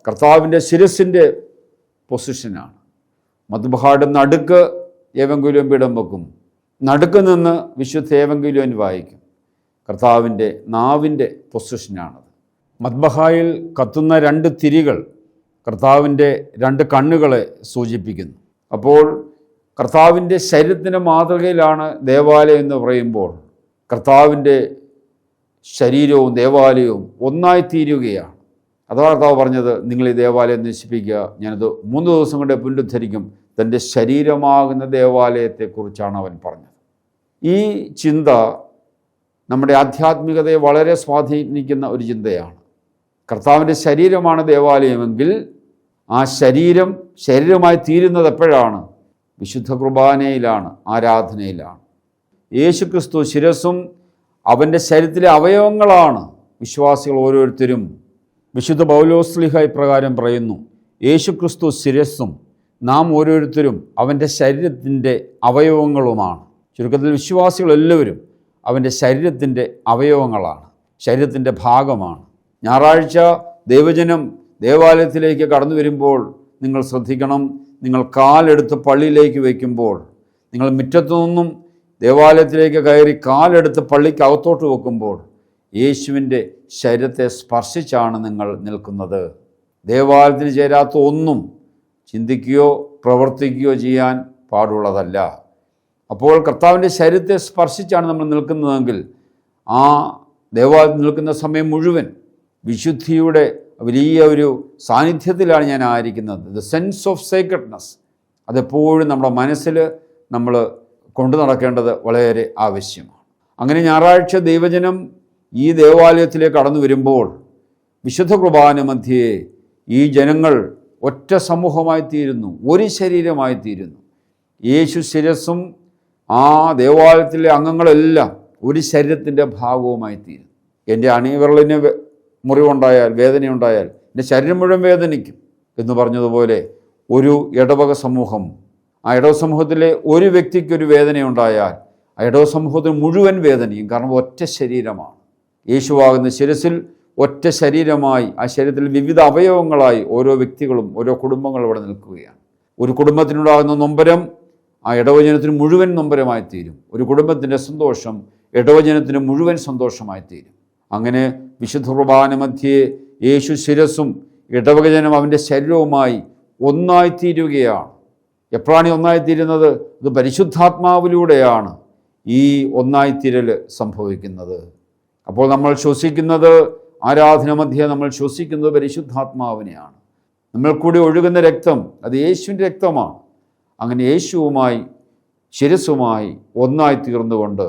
കർത്താവിൻ്റെ ശിരസിൻ്റെ പൊസിഷനാണ്. മദ്ബഹയുടെ നടുക്ക് ഏവെങ്കിലും പീഠം വെക്കും, നടുക്ക് നിന്ന് വിശുദ്ധ ഏവെങ്കിലും വായിക്കും. കർത്താവിൻ്റെ നാവിൻ്റെ പൊസിഷനാണത്. മദ്ബഹായിൽ കത്തുന്ന 2 തിരികൾ കർത്താവിൻ്റെ 2 കണ്ണുകളെ സൂചിപ്പിക്കുന്നു. അപ്പോൾ കർത്താവിൻ്റെ ശരീരത്തിൻ്റെ മാതൃകയിലാണ് ദേവാലയം എന്ന് പറയുമ്പോൾ കർത്താവിൻ്റെ ശരീരവും ദേവാലയവും ഒന്നായിത്തീരുകയാണ്. അതാണ് കർത്താവ് പറഞ്ഞത്, നിങ്ങൾ ഈ ദേവാലയം നശിപ്പിക്കുക, ഞാനത് 3 ദിവസം കൊണ്ട് പുനരുദ്ധരിക്കും. തൻ്റെ ശരീരമാകുന്ന ദേവാലയത്തെക്കുറിച്ചാണ് അവൻ പറഞ്ഞത്. ഈ ചിന്ത നമ്മുടെ ആധ്യാത്മികതയെ വളരെ സ്വാധീനിക്കുന്ന ഒരു ചിന്തയാണ്. കർത്താവിൻ്റെ ശരീരമാണ് ദേവാലയമെങ്കിൽ ആ ശരീരമായി തീരുന്നത് എപ്പോഴാണ്? വിശുദ്ധ കുർബാനയിലാണ്, ആരാധനയിലാണ്. യേശുക്രിസ്തു ശിരസ്സും അവൻ്റെ ശരീരത്തിലെ അവയവങ്ങളാണ്. വിശ്വാസികൾ ഓരോരുത്തരും, വിശുദ്ധ പൗലോസ്ലീഹ ഇപ്രകാരം പറയുന്നു, യേശുക്രിസ്തു ശിരസ്സും നാം ഓരോരുത്തരും അവൻ്റെ ശരീരത്തിൻ്റെ അവയവങ്ങളുമാണ്. ചുരുക്കത്തിൽ വിശ്വാസികളെല്ലാവരും അവൻ്റെ ശരീരത്തിൻ്റെ അവയവങ്ങളാണ്, ശരീരത്തിൻ്റെ ഭാഗമാണ്. ഞായറാഴ്ച ദൈവജനം ദേവാലയത്തിലേക്ക് കടന്നു വരുമ്പോൾ നിങ്ങൾ ശ്രദ്ധിക്കണം, നിങ്ങൾ കാലെടുത്ത് പള്ളിയിലേക്ക് വയ്ക്കുമ്പോൾ, നിങ്ങൾ മുറ്റത്തു നിന്നും ദേവാലയത്തിലേക്ക് കയറി കാലെടുത്ത് പള്ളിക്ക് അകത്തോട്ട് വെക്കുമ്പോൾ യേശുവിൻ്റെ ശരീരത്തെ സ്പർശിച്ചാണ് നിങ്ങൾ നിൽക്കുന്നത്. ദേവാലയത്തിന് ചേരാത്ത ഒന്നും ചിന്തിക്കുകയോ പ്രവർത്തിക്കുകയോ ചെയ്യാൻ പാടുള്ളതല്ല. അപ്പോൾ കർത്താവിൻ്റെ ശരീരത്തെ സ്പർശിച്ചാണ് നമ്മൾ നിൽക്കുന്നതെങ്കിൽ ആ ദേവാലയത്തിൽ നിൽക്കുന്ന സമയം മുഴുവൻ വിശുദ്ധിയുടെ വലിയ ഒരു സാന്നിധ്യത്തിലാണ് ഞാൻ ആയിരിക്കുന്നത്. ദ സെൻസ് ഓഫ് സേക്രഡ്നെസ് അതെപ്പോഴും നമ്മുടെ മനസ്സിൽ നമ്മൾ കൊണ്ടു നടക്കേണ്ടത് വളരെ ആവശ്യമാണ്. അങ്ങനെ ഞായറാഴ്ച ദൈവജനം ഈ ദേവാലയത്തിലേക്ക് കടന്നു വരുമ്പോൾ വിശുദ്ധ കുർബാന മധ്യേ ഈ ജനങ്ങൾ ഒറ്റ സമൂഹമായി തീരുന്നു, ഒരു ശരീരമായി തീരുന്നു. യേശു ശിരസ്സും ആ ദേവാലയത്തിലെ അംഗങ്ങളെല്ലാം ഒരു ശരീരത്തിൻ്റെ ഭാഗവുമായി തീരുന്നു. എൻ്റെ അണിവിരലിന് മുറിവുണ്ടായാൽ, വേദനയുണ്ടായാൽ എൻ്റെ ശരീരം മുഴുവൻ വേദനിക്കും എന്ന് പറഞ്ഞതുപോലെ ഒരു ഇടവക സമൂഹം, ആ ഇടവ സമൂഹത്തിലെ ഒരു വ്യക്തിക്കൊരു വേദനയുണ്ടായാൽ ആ ഇടവ സമൂഹത്തിന് മുഴുവൻ വേദനയും. കാരണം ഒറ്റ ശരീരമാണ്. യേശുവാകുന്ന ശിരസിൽ ഒറ്റ ശരീരമായി, ആ ശരീരത്തിൽ വിവിധ അവയവങ്ങളായി ഓരോ വ്യക്തികളും ഓരോ കുടുംബങ്ങളും ഇവിടെ നിൽക്കുകയാണ്. ഒരു കുടുംബത്തിനുണ്ടാകുന്ന നൊമ്പരം ആ ഇടവജനത്തിന് മുഴുവൻ നൊമ്പരമായി തീരും. ഒരു കുടുംബത്തിൻ്റെ സന്തോഷം ഇടവജനത്തിന് മുഴുവൻ സന്തോഷമായി തീരും. അങ്ങനെ വിശുദ്ധ കുർബാന മധ്യേ യേശു ശിരസ്സും ഇടവകജനം അവൻ്റെ ശരീരവുമായി ഒന്നായിത്തീരുകയാണ്. എപ്പോഴാണ് ഈ ഒന്നായിത്തീരുന്നത്? ഇത് പരിശുദ്ധാത്മാവിലൂടെയാണ് ഈ ഒന്നായിത്തീരൽ സംഭവിക്കുന്നത്. അപ്പോൾ നമ്മൾ ശ്വസിക്കുന്നത്, ആരാധന മധ്യേ നമ്മൾ ശ്വസിക്കുന്നത് പരിശുദ്ധാത്മാവിനെയാണ്. നമ്മൾ കൂടി ഒഴുകുന്ന രക്തം അത് യേശുവിൻ്റെ രക്തമാണ്. അങ്ങനെ യേശുവുമായി ശിരസ്സുമായി ഒന്നായിത്തീർന്നുകൊണ്ട്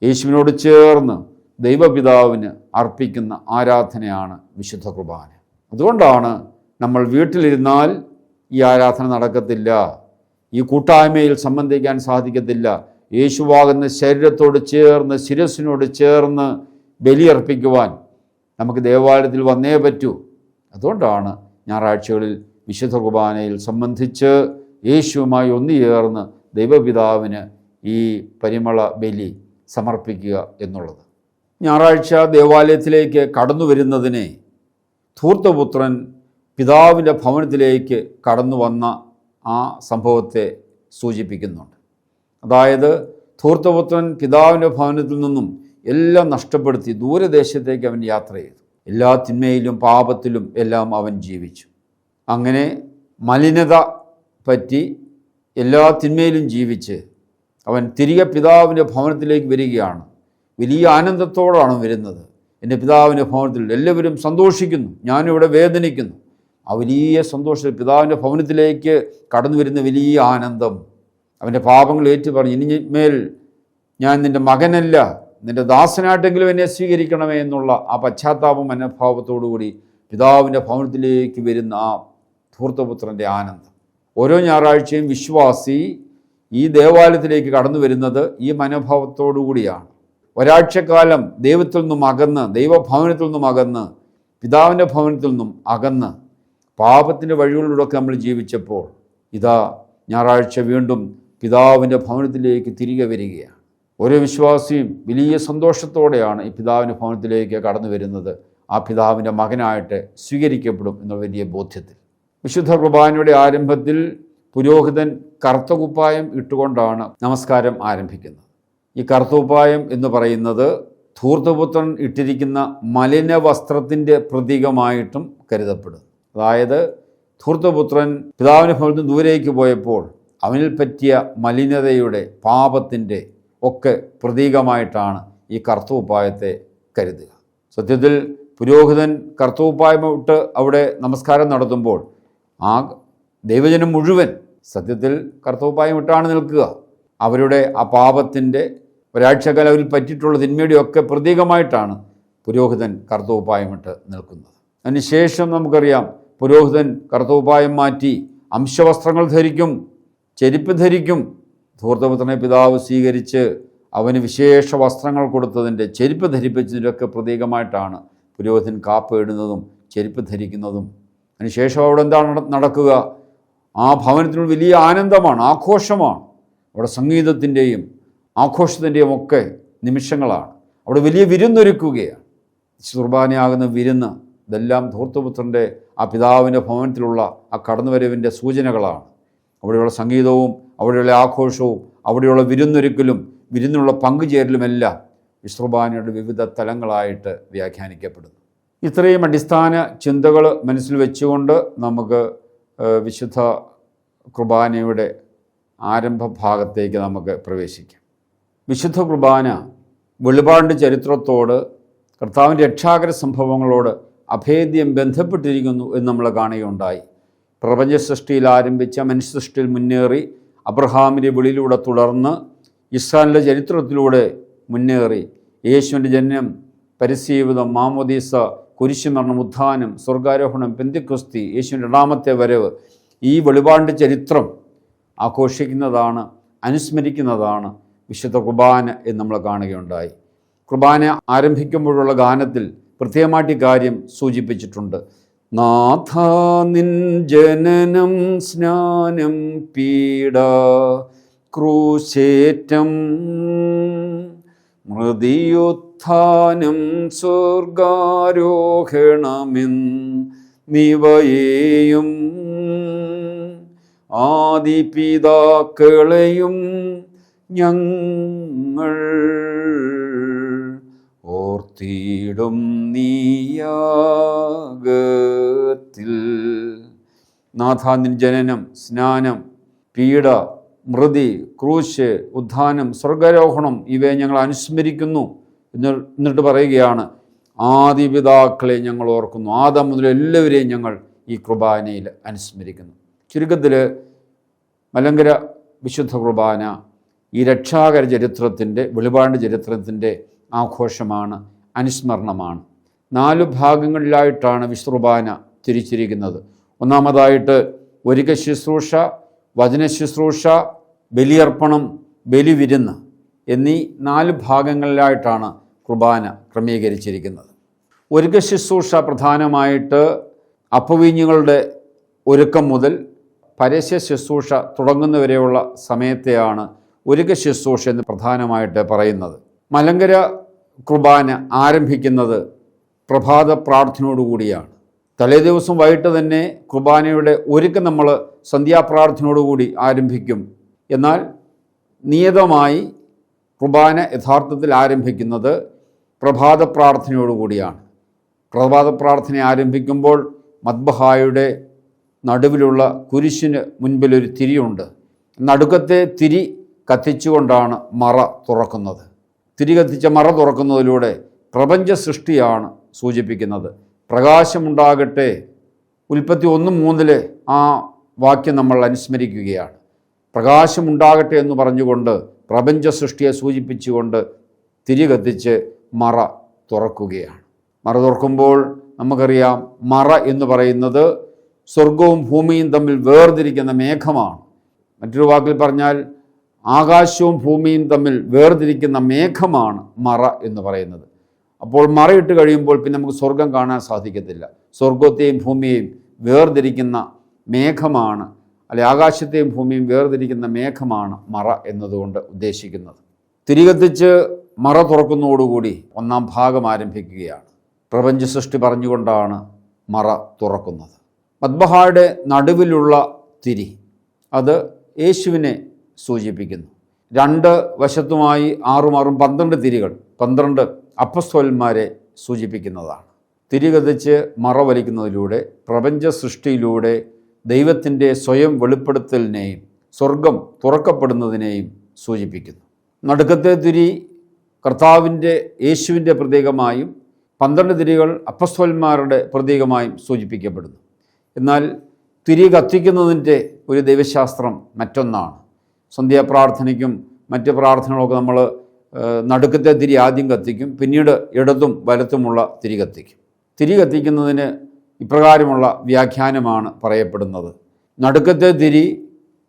യേശുവിനോട് ചേർന്ന് ദൈവപിതാവിന് അർപ്പിക്കുന്ന ആരാധനയാണ് വിശുദ്ധ കുർബാന. അതുകൊണ്ടാണ് നമ്മൾ വീട്ടിലിരുന്നാൽ ഈ ആരാധന നടക്കത്തില്ല, ഈ കൂട്ടായ്മയിൽ സംബന്ധിക്കാൻ സാധിക്കത്തില്ല. യേശുവാകുന്ന ശരീരത്തോട് ചേർന്ന് ശിരസ്സിനോട് ചേർന്ന് ബലിയർപ്പിക്കുവാൻ നമുക്ക് ദേവാലയത്തിൽ വന്നേ പറ്റൂ. അതുകൊണ്ടാണ് ഞായറാഴ്ചകളിൽ വിശുദ്ധ കുർബാനയിൽ സംബന്ധിച്ച് യേശുവുമായി ഒന്നുചേർന്ന് ദൈവപിതാവിന് ഈ പരിമള ബലി സമർപ്പിക്കുക എന്നുള്ളത്. ഞായറാഴ്ച ദേവാലയത്തിലേക്ക് കടന്നു വരുന്നതിനെ ധൂർത്തപുത്രൻ പിതാവിൻ്റെ ഭവനത്തിലേക്ക് കടന്നു വന്ന ആ സംഭവത്തെ സൂചിപ്പിക്കുന്നുണ്ട്. അതായത് ധൂർത്തപുത്രൻ പിതാവിൻ്റെ ഭവനത്തിൽ നിന്നും എല്ലാം നഷ്ടപ്പെടുത്തി ദൂരദേശത്തേക്ക് അവൻ യാത്ര ചെയ്തു. എല്ലാ തിന്മയിലും പാപത്തിലും എല്ലാം അവൻ ജീവിച്ചു. അങ്ങനെ മലിനത പറ്റി എല്ലാ തിന്മയിലും ജീവിച്ച് അവൻ തിരികെ പിതാവിൻ്റെ ഭവനത്തിലേക്ക് വരികയാണ്. വലിയ ആനന്ദത്തോടാണ് വരുന്നത്. എൻ്റെ പിതാവിൻ്റെ ഭവനത്തിൽ എല്ലാവരും സന്തോഷിക്കുന്നു, ഞാനിവിടെ വേദനിക്കുന്നു. ആ വലിയ സന്തോഷത്തിൽ പിതാവിൻ്റെ ഭവനത്തിലേക്ക് കടന്നു വരുന്ന വലിയ ആനന്ദം, അവൻ്റെ പാപങ്ങൾ ഏറ്റു പറഞ്ഞ് ഇനിമേൽ ഞാൻ നിൻ്റെ മകനല്ല, നിൻ്റെ ദാസനായിട്ടെങ്കിലും എന്നെ സ്വീകരിക്കണമേ എന്നുള്ള ആ പശ്ചാത്താപ മനോഭാവത്തോടുകൂടി പിതാവിൻ്റെ ഭവനത്തിലേക്ക് വരുന്ന ആ ധൂർത്തപുത്രൻ്റെ ആനന്ദം. ഓരോ ഞായറാഴ്ചയും വിശ്വാസി ഈ ദേവാലയത്തിലേക്ക് കടന്നു വരുന്നത് ഈ മനോഭാവത്തോടു കൂടിയാണ്. ഒരാഴ്ചക്കാലം ദൈവത്തിൽ നിന്നും അകന്ന്, ദൈവഭവനത്തിൽ നിന്നും അകന്ന്, പിതാവിൻ്റെ ഭവനത്തിൽ നിന്നും അകന്ന് പാപത്തിൻ്റെ വഴികളിലൂടെയൊക്കെ നമ്മൾ ജീവിച്ചപ്പോൾ ഇതാ ഞായറാഴ്ച വീണ്ടും പിതാവിൻ്റെ ഭവനത്തിലേക്ക് തിരികെ വരികയാണ്. ഓരോ വിശ്വാസിയും വലിയ സന്തോഷത്തോടെയാണ് ഈ പിതാവിൻ്റെ ഭവനത്തിലേക്ക് കടന്നു വരുന്നത്. ആ പിതാവിൻ്റെ മകനായിട്ട് സ്വീകരിക്കപ്പെടും എന്നുള്ള വലിയ ബോധ്യത്തിൽ. വിശുദ്ധ കുർബാനയുടെ ആരംഭത്തിൽ പുരോഹിതൻ കറുത്ത കുപ്പായം ഇട്ടുകൊണ്ടാണ് നമസ്കാരം ആരംഭിക്കുന്നത്. ഈ കറുത്ത കുപ്പായം എന്ന് പറയുന്നത് ധൂർത്തപുത്രൻ ഇട്ടിരിക്കുന്ന മലിന വസ്ത്രത്തിൻ്റെ പ്രതീകമായിട്ടും കരുതപ്പെടുന്നു. അതായത് ധൂർത്തപുത്രൻ പിതാവിൻ്റെ ഭവനത്തിൽ ദൂരേക്ക് പോയപ്പോൾ അവനിൽ പറ്റിയ മലിനതയുടെ, പാപത്തിൻ്റെ ഒക്കെ പ്രതീകമായിട്ടാണ് ഈ കറുത്തകുപ്പായത്തെ കരുതുക. സത്യത്തിൽ പുരോഹിതൻ കറുത്തകുപ്പായം ഇട്ട് അവിടെ നമസ്കാരം നടത്തുമ്പോൾ ആ ദൈവജനം മുഴുവൻ സത്യത്തിൽ കറുത്തകുപ്പായം ഇട്ടാണ് നിൽക്കുക. അവരുടെ ആ പാപത്തിൻ്റെ ഒരാഴ്ചക്കാലം അവരിൽ പറ്റിയിട്ടുള്ള തിന്മയുടെയൊക്കെ പ്രതീകമായിട്ടാണ് പുരോഹിതൻ കറുത്തകുപ്പായമിട്ട് നിൽക്കുന്നത്. അതിനുശേഷം നമുക്കറിയാം പുരോഹിതൻ കറുത്തകുപ്പായം മാറ്റി അംശവസ്ത്രങ്ങൾ ധരിക്കും, ചെരുപ്പ് ധരിക്കും. ധൂർത്തപുത്രനെ പിതാവ് സ്വീകരിച്ച് അവന് വിശേഷ വസ്ത്രങ്ങൾ കൊടുത്തതിൻ്റെ, ചെരുപ്പ് ധരിപ്പിച്ചതിൻ്റെയൊക്കെ പ്രതീകമായിട്ടാണ് പുരോഹിതൻ കാപ്പ് ഇടുന്നതും ചെരുപ്പ് ധരിക്കുന്നതും. അതിനുശേഷം അവിടെ എന്താണ് നടക്കുക? ആ ഭവനത്തിനോട് വലിയ ആനന്ദമാണ്, ആഘോഷമാണ്. അവിടെ സംഗീതത്തിൻ്റെയും ആഘോഷത്തിൻ്റെയും ഒക്കെ നിമിഷങ്ങളാണ്. അവിടെ വലിയ വിരുന്നൊരുക്കുകയാണ്. കുർബാനയാകുന്ന വിരുന്ന് ഇതെല്ലാം ധൂർത്തപുത്രൻ്റെ ആ പിതാവിൻ്റെ ഭവനത്തിലുള്ള ആ കടന്നുവരവിൻ്റെ സൂചനകളാണ്. അവിടെയുള്ള സംഗീതവും അവിടെയുള്ള ആഘോഷവും അവിടെയുള്ള വിരുന്നൊരുക്കലും വിരുന്നിനുള്ള പങ്കുചേരലുമെല്ലാം വിശ്രുബാനയുടെ വിവിധ തലങ്ങളായിട്ട് വ്യാഖ്യാനിക്കപ്പെടുന്നു. ഇത്രയും അടിസ്ഥാന ചിന്തകൾ മനസ്സിൽ വെച്ചുകൊണ്ട് നമുക്ക് വിശുദ്ധ കുർബാനയുടെ ആരംഭ ഭാഗത്തേക്ക് നമുക്ക് പ്രവേശിക്കാം. വിശുദ്ധ കുർബാന വെളിപാടിൻ്റെ ചരിത്രത്തോട്, കർത്താവിൻ്റെ രക്ഷാകര സംഭവങ്ങളോട് അഭേദ്യം ബന്ധപ്പെട്ടിരിക്കുന്നു എന്ന് നമ്മൾ കാണുകയുണ്ടായി. പ്രപഞ്ച സൃഷ്ടിയിൽ ആരംഭിച്ച മനുഷ്യ സൃഷ്ടിയിൽ മുന്നേറി അബ്രഹാമിൻ്റെ വിളിയിലൂടെ തുടർന്ന് ഇസ്രായേലിൻ്റെ ചരിത്രത്തിലൂടെ മുന്നേറി യേശുവിൻ്റെ ജനനം, പരിസജീവിതം, മാമോദീസ, കുരിശുമരണം, ഉത്ഥാനം, സ്വർഗാരോഹണം, പെന്തക്കോസ്തി, യേശുവിൻ്റെ രണ്ടാമത്തെ വരവ്, ഈ വെളിപാടിൻ്റെ ചരിത്രം ആഘോഷിക്കുന്നതാണ്, അനുസ്മരിക്കുന്നതാണ് വിശുദ്ധ കുർബാന എന്ന് നമ്മൾ കാണുകയുണ്ടായി. കുർബാന ആരംഭിക്കുമ്പോഴുള്ള ഗാനത്തിൽ പ്രത്യേകമായിട്ട് കാര്യം സൂചിപ്പിച്ചിട്ടുണ്ട്. നാഥ നിൻ ജനനം, സ്നാനം, പീഡ, ക്രൂശേറ്റം, മൃതിയുത്ഥാനം, സ്വർഗാരോഹണമെന്നിവയെയും ആദിപിതാക്കളെയും ഞങ്ങൾ ഓർത്തിടും നീയാഗത്തിൽ. നാഥ നിൻ ജനനം, സ്നാനം, പീഡ, മൃതി, ക്രൂശ്, ഉത്ഥാനം, സ്വർഗാരോഹണം ഇവയെ ഞങ്ങൾ അനുസ്മരിക്കുന്നു എന്നിട്ട് പറയുകയാണ്, ആദിപിതാക്കളെ ഞങ്ങൾ ഓർക്കുന്നു. ആദം മുതൽ എല്ലാവരെയും ഞങ്ങൾ ഈ കുർബാനയിൽ അനുസ്മരിക്കുന്നു. ചുരുക്കത്തിൽ മലങ്കര വിശുദ്ധ കുർബാന ഈ രക്ഷാകര ചരിത്രത്തിൻ്റെ, വെളിപാടിൻ്റെ ചരിത്രത്തിൻ്റെ ആഘോഷമാണ്, അനുസ്മരണമാണ്. 4 ഭാഗങ്ങളിലായിട്ടാണ് വിശുദ്ധ കുർബാന തിരിച്ചിരിക്കുന്നത്. ഒന്നാമതായിട്ട് ഒരുക്ക ശുശ്രൂഷ, വചന ശുശ്രൂഷ, ബലിയർപ്പണം, ബലിവിരുന്ന് എന്നീ 4 ഭാഗങ്ങളിലായിട്ടാണ് കുർബാന ക്രമീകരിച്ചിരിക്കുന്നത്. ഒരുക്ക ശുശ്രൂഷ പ്രധാനമായിട്ട് അപ്പവീഞ്ഞുകളുടെ ഒരുക്കം മുതൽ പരസ്യ ശുശ്രൂഷ തുടങ്ങുന്നവരെയുള്ള സമയത്തെയാണ് ഒരുക്ക ശുശ്രൂഷ എന്ന് പ്രധാനമായിട്ട് പറയുന്നത്. മലങ്കര കുർബാന ആരംഭിക്കുന്നത് പ്രഭാത പ്രാർത്ഥനയോടുകൂടിയാണ്. തലേ ദിവസം വൈകിട്ട് തന്നെ കുർബാനയുടെ ഒരുക്കം നമ്മൾ സന്ധ്യാപ്രാർത്ഥനയോടുകൂടി ആരംഭിക്കും. എന്നാൽ നിയതമായി കുർബാന യഥാർത്ഥത്തിൽ ആരംഭിക്കുന്നത് പ്രഭാത പ്രാർത്ഥനയോടുകൂടിയാണ്. പ്രഭാത പ്രാർത്ഥന ആരംഭിക്കുമ്പോൾ മദ്ബഹായുടെ നടുവിലുള്ള കുരിശിന് മുൻപിലൊരു തിരിയുണ്ട്. നടുക്കത്തെ തിരി കത്തിച്ചുകൊണ്ടാണ് മറ തുറക്കുന്നത്. തിരി കത്തിച്ച മറ തുറക്കുന്നതിലൂടെ പ്രപഞ്ച സൃഷ്ടിയാണ് സൂചിപ്പിക്കുന്നത്. പ്രകാശമുണ്ടാകട്ടെ, ഉൽപ്പത്തി 1:3 ആ വാക്യം നമ്മൾ അനുസ്മരിക്കുകയാണ്. പ്രകാശമുണ്ടാകട്ടെ എന്ന് പറഞ്ഞുകൊണ്ട് പ്രപഞ്ച സൃഷ്ടിയെ സൂചിപ്പിച്ചുകൊണ്ട് തിരി കത്തിച്ച് മറ തുറക്കുകയാണ്. മറ തുറക്കുമ്പോൾ നമുക്കറിയാം, മറ എന്ന് പറയുന്നത് സ്വർഗവും ഭൂമിയും തമ്മിൽ വേർതിരിക്കുന്ന മേഘമാണ്. മറ്റൊരു വാക്കിൽ പറഞ്ഞാൽ ആകാശവും ഭൂമിയും തമ്മിൽ വേർതിരിക്കുന്ന മേഘമാണ് മറ എന്ന് പറയുന്നത്. അപ്പോൾ മറയിട്ട് കഴിയുമ്പോൾ പിന്നെ നമുക്ക് സ്വർഗം കാണാൻ സാധിക്കത്തില്ല. സ്വർഗത്തെയും ഭൂമിയെയും വേർതിരിക്കുന്ന മേഘമാണ്, അല്ലെ ആകാശത്തെയും ഭൂമിയും വേർതിരിക്കുന്ന മേഘമാണ് മറ എന്നതുകൊണ്ട് ഉദ്ദേശിക്കുന്നത്. തിരികത്തിച്ച് മറ തുറക്കുന്നതോടുകൂടി 1-ാം ഭാഗം ആരംഭിക്കുകയാണ്. പ്രപഞ്ച സൃഷ്ടി പറഞ്ഞുകൊണ്ടാണ് മറ തുറക്കുന്നത്. മദ്ബഹായുടെ നടുവിലുള്ള തിരി അത് യേശുവിനെ സൂചിപ്പിക്കുന്നു. 2 വശത്തുമായി 6 12 തിരികൾ, 12 അപ്പസ്തോലന്മാരെ സൂചിപ്പിക്കുന്നതാണ്. തിരി കത്തിച്ച് മറ വലിക്കുന്നതിലൂടെ പ്രപഞ്ച സൃഷ്ടിയിലൂടെ ദൈവത്തിൻ്റെ സ്വയം വെളിപ്പെടുത്തലിനെയും സ്വർഗം തുറക്കപ്പെടുന്നതിനെയും സൂചിപ്പിക്കുന്നു. നടുക്കത്തെ തിരി കർത്താവിൻ്റെ യേശുവിൻ്റെ പ്രതീകമായും 12 തിരികൾ അപ്പസ്തോലന്മാരുടെ പ്രതീകമായും സൂചിപ്പിക്കപ്പെടുന്നു. എന്നാൽ തിരി കത്തിക്കുന്നതിൻ്റെ ഒരു ദൈവശാസ്ത്രം മറ്റൊന്നാണ്. സന്ധ്യാപ്രാർത്ഥനയ്ക്കും മറ്റ് പ്രാർത്ഥനകളൊക്കെ നമ്മൾ നടുക്കത്തെ തിരി ആദ്യം കത്തിക്കും, പിന്നീട് ഇടതും വലത്തുമുള്ള തിരി കത്തിക്കും. തിരി കത്തിക്കുന്നതിന് ഇപ്രകാരമുള്ള വ്യാഖ്യാനമാണ് പറയപ്പെടുന്നത്. നടുക്കത്തെ തിരി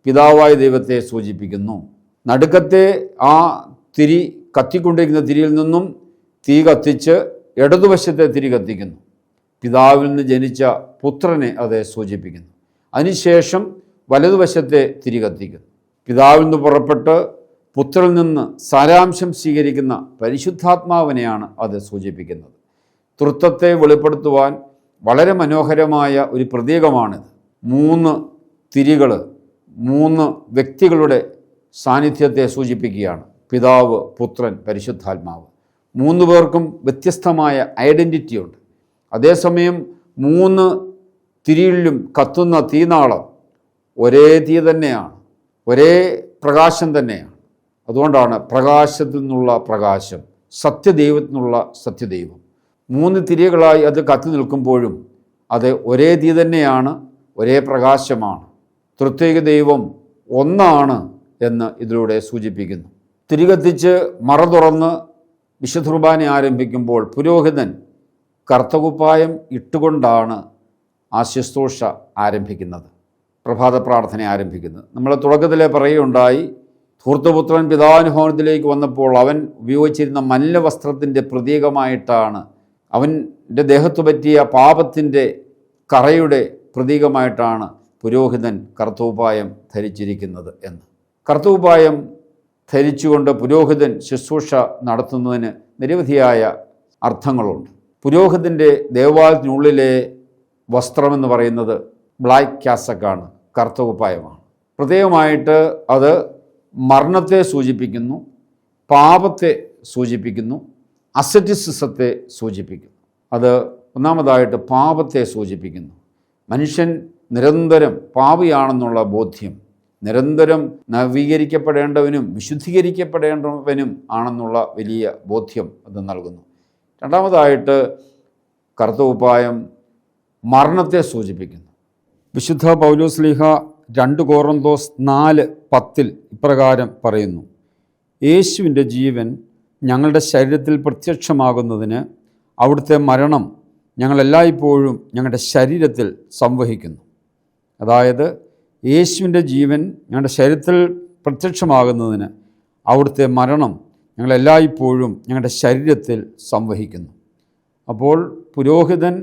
പിതാവായ ദൈവത്തെ സൂചിപ്പിക്കുന്നു. നടുക്കത്തെ ആ തിരി കത്തിക്കൊണ്ടിരിക്കുന്ന തിരിയിൽ നിന്നും തീ കത്തിച്ച് ഇടതുവശത്തെ തിരി കത്തിക്കുന്നു. പിതാവിൽ നിന്ന് ജനിച്ച പുത്രനെ അത് സൂചിപ്പിക്കുന്നു. അതിനുശേഷം വലതുവശത്തെ തിരി കത്തിക്കുന്നു. പിതാവിൽ നിന്ന് പുറപ്പെട്ട് പുത്രനിൽ നിന്ന് സാരാംശം സ്വീകരിക്കുന്ന പരിശുദ്ധാത്മാവിനെയാണ് അത് സൂചിപ്പിക്കുന്നത്. തൃത്വത്തെ വെളിപ്പെടുത്തുവാൻ വളരെ മനോഹരമായ ഒരു പ്രതീകമാണിത്. 3 തിരികൾ 3 വ്യക്തികളുടെ സാന്നിധ്യത്തെ സൂചിപ്പിക്കുകയാണ്. പിതാവ്, പുത്രൻ, പരിശുദ്ധാത്മാവ്. 3 പേർക്കും വ്യത്യസ്തമായ ഐഡൻറ്റിറ്റി ഉണ്ട്. അതേസമയം 3 തിരിയിലും കത്തുന്ന തീനാളം ഒരേ തീ തന്നെയാണ്, ഒരേ പ്രകാശം തന്നെയാണ്. അതുകൊണ്ടാണ് പ്രകാശത്തിൽ നിന്നുള്ള പ്രകാശം, സത്യദൈവത്തിൽ നിന്നുള്ള സത്യദൈവം. 3 തിരികളായി അത് കത്തി നിൽക്കുമ്പോഴും അത് ഒരേ തീ തന്നെയാണ്, ഒരേ പ്രകാശമാണ്. ത്രിത്വൈക ദൈവം ഒന്നാണ് എന്ന് ഇതിലൂടെ സൂചിപ്പിക്കുന്നു. തിരി കത്തിച്ച് മറ തുറന്ന് വിശുദ്ധ കുർബാന ആരംഭിക്കുമ്പോൾ പുരോഹിതൻ കർത്തകുപ്പായം ഇട്ടുകൊണ്ടാണ് ആ ശുശ്രൂഷ ആരംഭിക്കുന്നത്, പ്രഭാത പ്രാർത്ഥന ആരംഭിക്കുന്നത്. നമ്മൾ തുടക്കത്തിലെ പറയുകയുണ്ടായി, ധൂർത്തപുത്രൻ പിതാനുഭവത്തിലേക്ക് വന്നപ്പോൾ അവൻ ഉപയോഗിച്ചിരുന്ന മല്ല വസ്ത്രത്തിൻ്റെ പ്രതീകമായിട്ടാണ്, അവൻ്റെ ദേഹത്ത് പറ്റിയ പാപത്തിൻ്റെ കറയുടെ പ്രതീകമായിട്ടാണ് പുരോഹിതൻ കർത്തകുപ്പായം ധരിച്ചിരിക്കുന്നത് എന്ന്. കർത്തകുപ്പായം ധരിച്ചുകൊണ്ട് പുരോഹിതൻ ശുശ്രൂഷ നടത്തുന്നതിന് നിരവധിയായ അർത്ഥങ്ങളുണ്ട്. പുരോഹിതൻ്റെ ദേവാലയത്തിനുള്ളിലെ വസ്ത്രമെന്ന് പറയുന്നത് ബ്ലാക്ക് കാസക്കാണ്, കർത്തകുപ്പായമാണ്. പ്രത്യേകമായിട്ട് അത് മരണത്തെ സൂചിപ്പിക്കുന്നു, പാപത്തെ സൂചിപ്പിക്കുന്നു, അസറ്റിസിസത്തെ സൂചിപ്പിക്കുന്നു. അത് ഒന്നാമതായിട്ട് പാപത്തെ സൂചിപ്പിക്കുന്നു. മനുഷ്യൻ നിരന്തരം പാപിയാണെന്നുള്ള ബോധ്യം, നിരന്തരം നവീകരിക്കപ്പെടേണ്ടവനും വിശുദ്ധീകരിക്കപ്പെടേണ്ടവനും ആണെന്നുള്ള വലിയ ബോധ്യം അത് നൽകുന്നു. രണ്ടാമതായിട്ട് കർത്തകുപ്പായം മരണത്തെ സൂചിപ്പിക്കുന്നു. വിശുദ്ധ പൗലോസ്ലീഹ 2 കൊറിന്തോസ് 4:10 ഇപ്രകാരം പറയുന്നു: യേശുവിൻ്റെ ജീവൻ ഞങ്ങളുടെ ശരീരത്തിൽ പ്രത്യക്ഷമാകുന്നതിന് അവിടുത്തെ മരണം ഞങ്ങളെല്ലായ്പ്പോഴും ഞങ്ങളുടെ ശരീരത്തിൽ സംവഹിക്കുന്നു. അതായത് യേശുവിൻ്റെ ജീവൻ ഞങ്ങളുടെ ശരീരത്തിൽ പ്രത്യക്ഷമാകുന്നതിന് അവിടുത്തെ മരണം ഞങ്ങളെല്ലായ്പ്പോഴും ഞങ്ങളുടെ ശരീരത്തിൽ സംവഹിക്കുന്നു. അപ്പോൾ പുരോഹിതൻ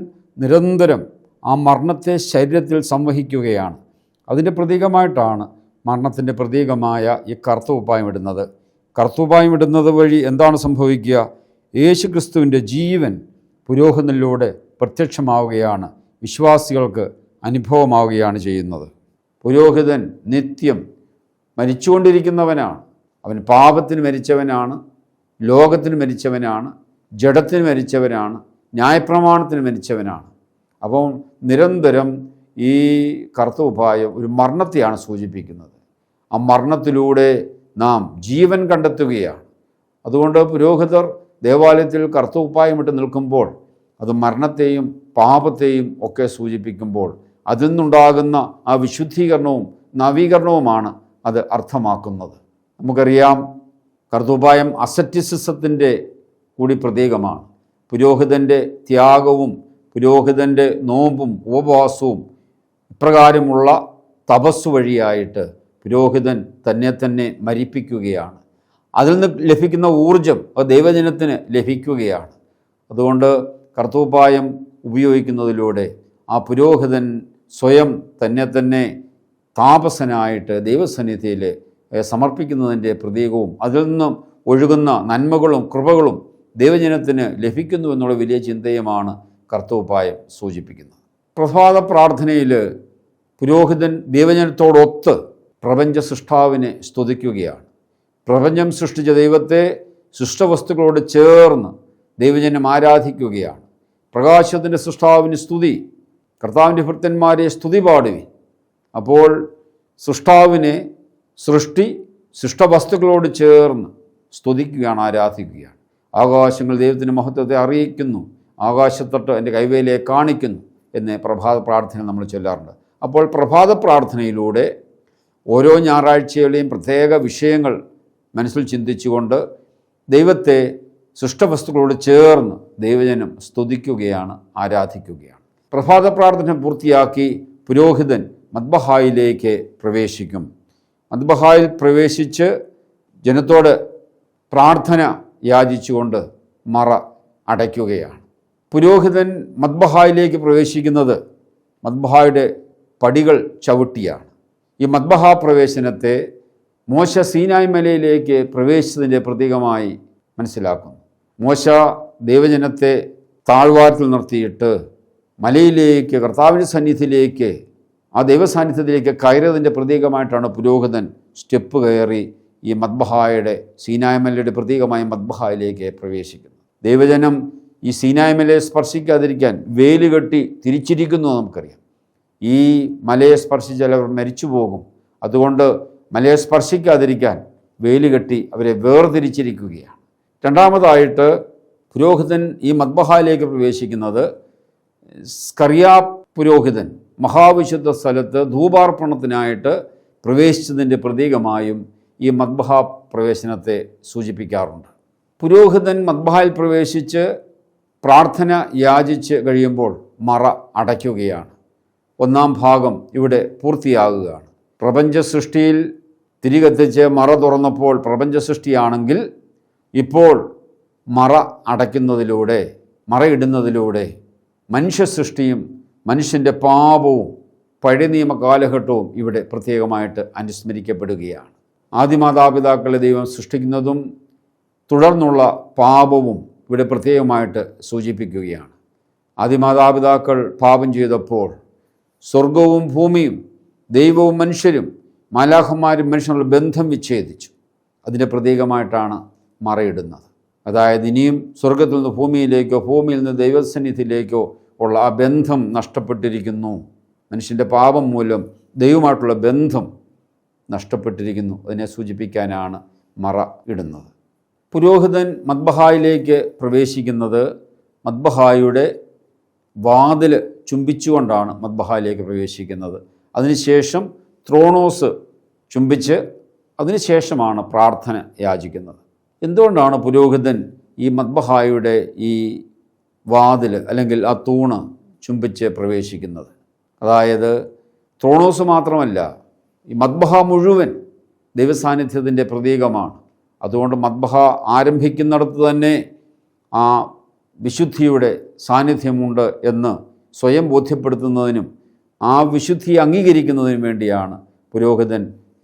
നിരന്തരം ആ മരണത്തെ ശരീരത്തിൽ സംവഹിക്കുകയാണ്. അതിൻ്റെ പ്രതീകമായിട്ടാണ് മരണത്തിൻ്റെ പ്രതീകമായ ഈ കർത്തകുപ്പായം ഇടുന്നത്. കർത്തകുപ്പായം ഇടുന്നത് വഴി എന്താണ് സംഭവിക്കുക? യേശു ക്രിസ്തുവിൻ്റെ ജീവൻ പുരോഹിതനിലൂടെ പ്രത്യക്ഷമാവുകയാണ്, വിശ്വാസികൾക്ക് അനുഭവമാവുകയാണ് ചെയ്യുന്നത്. പുരോഹിതൻ നിത്യം മരിച്ചുകൊണ്ടിരിക്കുന്നവനാണ്. അവൻ പാപത്തിന് മരിച്ചവനാണ്, ലോകത്തിന് മരിച്ചവനാണ്, ജഡത്തിന് മരിച്ചവനാണ്, ന്യായപ്രമാണത്തിന് മരിച്ചവനാണ്. അപ്പം നിരന്തരം ഈ കർത്തകുപ്പായം ഒരു മരണത്തെയാണ് സൂചിപ്പിക്കുന്നത്. ആ മരണത്തിലൂടെ നാം ജീവൻ കണ്ടെത്തുകയാണ്. അതുകൊണ്ട് പുരോഹിതർ ദേവാലയത്തിൽ കർത്തകുപ്പായമിട്ട് നിൽക്കുമ്പോൾ അത് മരണത്തെയും പാപത്തെയും ഒക്കെ സൂചിപ്പിക്കുമ്പോൾ അതിൽ നിന്നുണ്ടാകുന്ന ആ വിശുദ്ധീകരണവും നവീകരണവുമാണ് അത് അർത്ഥമാക്കുന്നത്. നമുക്കറിയാം, കർത്തകുപ്പായം അസറ്റിസിസത്തിൻ്റെ കൂടി പ്രതീകമാണ്. പുരോഹിതൻ്റെ ത്യാഗവും പുരോഹിതൻ്റെ നോമ്പും ഉപവാസവും ഇപ്രകാരമുള്ള തപസ് വഴിയായിട്ട് പുരോഹിതൻ തന്നെ മരിപ്പിക്കുകയാണ്. അതിൽ നിന്ന് ലഭിക്കുന്ന ഊർജം അത് ദൈവജനത്തിന് ലഭിക്കുകയാണ്. അതുകൊണ്ട് കർത്തകുപ്പായം ഉപയോഗിക്കുന്നതിലൂടെ ആ പുരോഹിതൻ സ്വയം തന്നെ താപസനായിട്ട് ദൈവസന്നിധിയിൽ സമർപ്പിക്കുന്നതിൻ്റെ പ്രതീകവും അതിൽ നിന്നും ഒഴുകുന്ന നന്മകളും കൃപകളും ദൈവജനത്തിന് ലഭിക്കുന്നു എന്നുള്ള വലിയ ചിന്തയുമാണ് കർത്തകുപ്പായം സൂചിപ്പിക്കുന്നത്. പ്രഭാത പ്രാർത്ഥനയിൽ പുരോഹിതൻ ദൈവജനത്തോടൊത്ത് പ്രപഞ്ച സൃഷ്ടാവിനെ സ്തുതിക്കുകയാണ്. പ്രപഞ്ചം സൃഷ്ടിച്ച ദൈവത്തെ സൃഷ്ടവസ്തുക്കളോട് ചേർന്ന് ദൈവജനം ആരാധിക്കുകയാണ്. പ്രകാശത്തിൻ്റെ സൃഷ്ടാവിന് സ്തുതി, കർത്താവിൻ്റെ ഭൃത്യന്മാരെ സ്തുതി പാടുവിൻ. അപ്പോൾ സൃഷ്ടാവിനെ സൃഷ്ടവസ്തുക്കളോട് ചേർന്ന് സ്തുതിക്കുകയാണ്, ആരാധിക്കുകയാണ്. ആകാശങ്ങൾ ദൈവത്തിൻ്റെ മഹത്വത്തെ അറിയിക്കുന്നു, ആകാശത്തൊട്ട് എൻ്റെ കൈവേലയെ കാണിക്കുന്നു എന്ന് പ്രഭാത പ്രാർത്ഥന നമ്മൾ ചൊല്ലാറുണ്ട്. അപ്പോൾ പ്രഭാത പ്രാർത്ഥനയിലൂടെ ഓരോ ഞായറാഴ്ചകളെയും പ്രത്യേക വിഷയങ്ങൾ മനസ്സിൽ ചിന്തിച്ചുകൊണ്ട് ദൈവത്തെ സൃഷ്ടവസ്തുക്കളോട് ചേർന്ന് ദൈവജനം സ്തുതിക്കുകയാണ്, ആരാധിക്കുകയാണ്. പ്രഭാത പ്രാർത്ഥന പൂർത്തിയാക്കി പുരോഹിതൻ മദ്ബഹായിലേക്ക് പ്രവേശിക്കും. മദ്ബഹായിൽ പ്രവേശിച്ച് ജനത്തോട് പ്രാർത്ഥന യാചിച്ചുകൊണ്ട് മറ അടയ്ക്കുകയാണ്. പുരോഹിതൻ മദ്ബഹായിലേക്ക് പ്രവേശിക്കുന്നത് മദ്ബഹായുടെ പടികൾ ചവിട്ടിയാണ്. ഈ മദ്ബഹാ പ്രവേശനത്തെ മോശ സീനായ് മലയിലേക്ക് പ്രവേശിച്ചതിൻ്റെ പ്രതീകമായി മനസ്സിലാക്കുന്നു. മോശ ദൈവജനത്തെ താഴ്വാരത്തിൽ നിർത്തിയിട്ട് മലയിലേക്ക്, കർത്താവിൻ്റെ സന്നിധിയിലേക്ക്, ആ ദൈവസാന്നിധ്യത്തിലേക്ക് കയറിയതിൻ്റെ പ്രതീകമായിട്ടാണ് പുരോഹിതൻ സ്റ്റെപ്പ് കയറി ഈ മദ്ബഹായുടെ, സീനായ് മലയുടെ പ്രതീകമായ മദ്ബഹായിലേക്ക് പ്രവേശിക്കുന്നത്. ദൈവജനം ഈ സീനായ് മലയെ സ്പർശിക്കാതിരിക്കാൻ വേലി കെട്ടി തിരിച്ചിരിക്കുന്നു. നമുക്കറിയാം, ഈ മലയെ സ്പർശിച്ചാൽ അവർ മരിച്ചു പോകും. അതുകൊണ്ട് മലയെ സ്പർശിക്കാതിരിക്കാൻ വേലി കെട്ടി അവരെ വേർതിരിച്ചിരിക്കുകയാണ്. രണ്ടാമതായിട്ട് പുരോഹിതൻ ഈ മദ്ബഹായിലേക്ക് പ്രവേശിക്കുന്നത് സ്കറിയാ പുരോഹിതൻ മഹാവിശുദ്ധ സ്ഥലത്ത് ധൂപാർപ്പണത്തിനായിട്ട് പ്രവേശിച്ചതിൻ്റെ പ്രതീകമായും ഈ മദ്ബഹാ പ്രവേശനത്തെ സൂചിപ്പിക്കാറുണ്ട്. പുരോഹിതൻ മദ്ബഹായിൽ പ്രവേശിച്ച് പ്രാർത്ഥന യാചിച്ച് കഴിയുമ്പോൾ മറ അടയ്ക്കുകയാണ്. ഒന്നാം ഭാഗം ഇവിടെ പൂർത്തിയാകുകയാണ്. പ്രപഞ്ച സൃഷ്ടിയിൽ തിരികെത്തിച്ച് മറ തുറന്നപ്പോൾ പ്രപഞ്ച സൃഷ്ടിയാണെങ്കിൽ ഇപ്പോൾ മറ അടയ്ക്കുന്നതിലൂടെ, മറയിടുന്നതിലൂടെ മനുഷ്യ സൃഷ്ടിയും മനുഷ്യൻ്റെ പാപവും പഴയ നിയമ കാലഘട്ടവും ഇവിടെ പ്രത്യേകമായിട്ട് അനുസ്മരിക്കപ്പെടുകയാണ്. ആദിമാതാപിതാക്കളെ ദൈവം സൃഷ്ടിക്കുന്നതും തുടർന്നുള്ള പാപവും ഇവിടെ പ്രത്യേകമായിട്ട് സൂചിപ്പിക്കുകയാണ്. ആദിമാതാപിതാക്കൾ പാപം ചെയ്തപ്പോൾ സ്വർഗവും ഭൂമിയും ദൈവവും മനുഷ്യരും മാലാഖമാരും മനുഷ്യനുള്ള ബന്ധം വിച്ഛേദിച്ചു. അതിൻ്റെ പ്രതീകമായിട്ടാണ് മറയിടുന്നത്. അതായത് ഇനിയും സ്വർഗത്തിൽ നിന്ന് ഭൂമിയിലേക്കോ, ഭൂമിയിൽ നിന്ന് ദൈവസന്നിധിയിലേക്കോ ഉള്ള ആ ബന്ധം നഷ്ടപ്പെട്ടിരിക്കുന്നു. മനുഷ്യൻ്റെ പാപം മൂലം ദൈവമായിട്ടുള്ള ബന്ധം നഷ്ടപ്പെട്ടിരിക്കുന്നു. അതിനെ സൂചിപ്പിക്കാനാണ് മറ ഇടുന്നത്. പുരോഹിതൻ മദ്ബഹായിലേക്ക് പ്രവേശിക്കുന്നത് മദ്ബഹായുടെ വാതിൽ ചുംബിച്ചുകൊണ്ടാണ് മദ്ബഹായിലേക്ക് പ്രവേശിക്കുന്നത്. അതിനുശേഷം ത്രോണോസ് ചുംബിച്ച് അതിനുശേഷമാണ് പ്രാർത്ഥന യാചിക്കുന്നത്. എന്തുകൊണ്ടാണ് പുരോഹിതൻ ഈ മദ്ബഹായുടെ ഈ വാതിൽ അല്ലെങ്കിൽ ആ തൂണ് ചുംബിച്ച് പ്രവേശിക്കുന്നത്? അതായത് ത്രോണോസ് മാത്രമല്ല, ഈ മദ്ബഹ മുഴുവൻ ദൈവസാന്നിധ്യത്തിൻ്റെ പ്രതീകമാണ്. അതുകൊണ്ട് മദ്ബഹ ആരംഭിക്കുന്നിടത്ത് തന്നെ ആ വിശുദ്ധിയുടെ സാന്നിധ്യമുണ്ട് എന്ന് സ്വയം ബോധ്യപ്പെടുത്തുന്നതിനും ആ വിശുദ്ധി അംഗീകരിക്കുന്നതിനും വേണ്ടിയാണ് പുരോഹിതൻ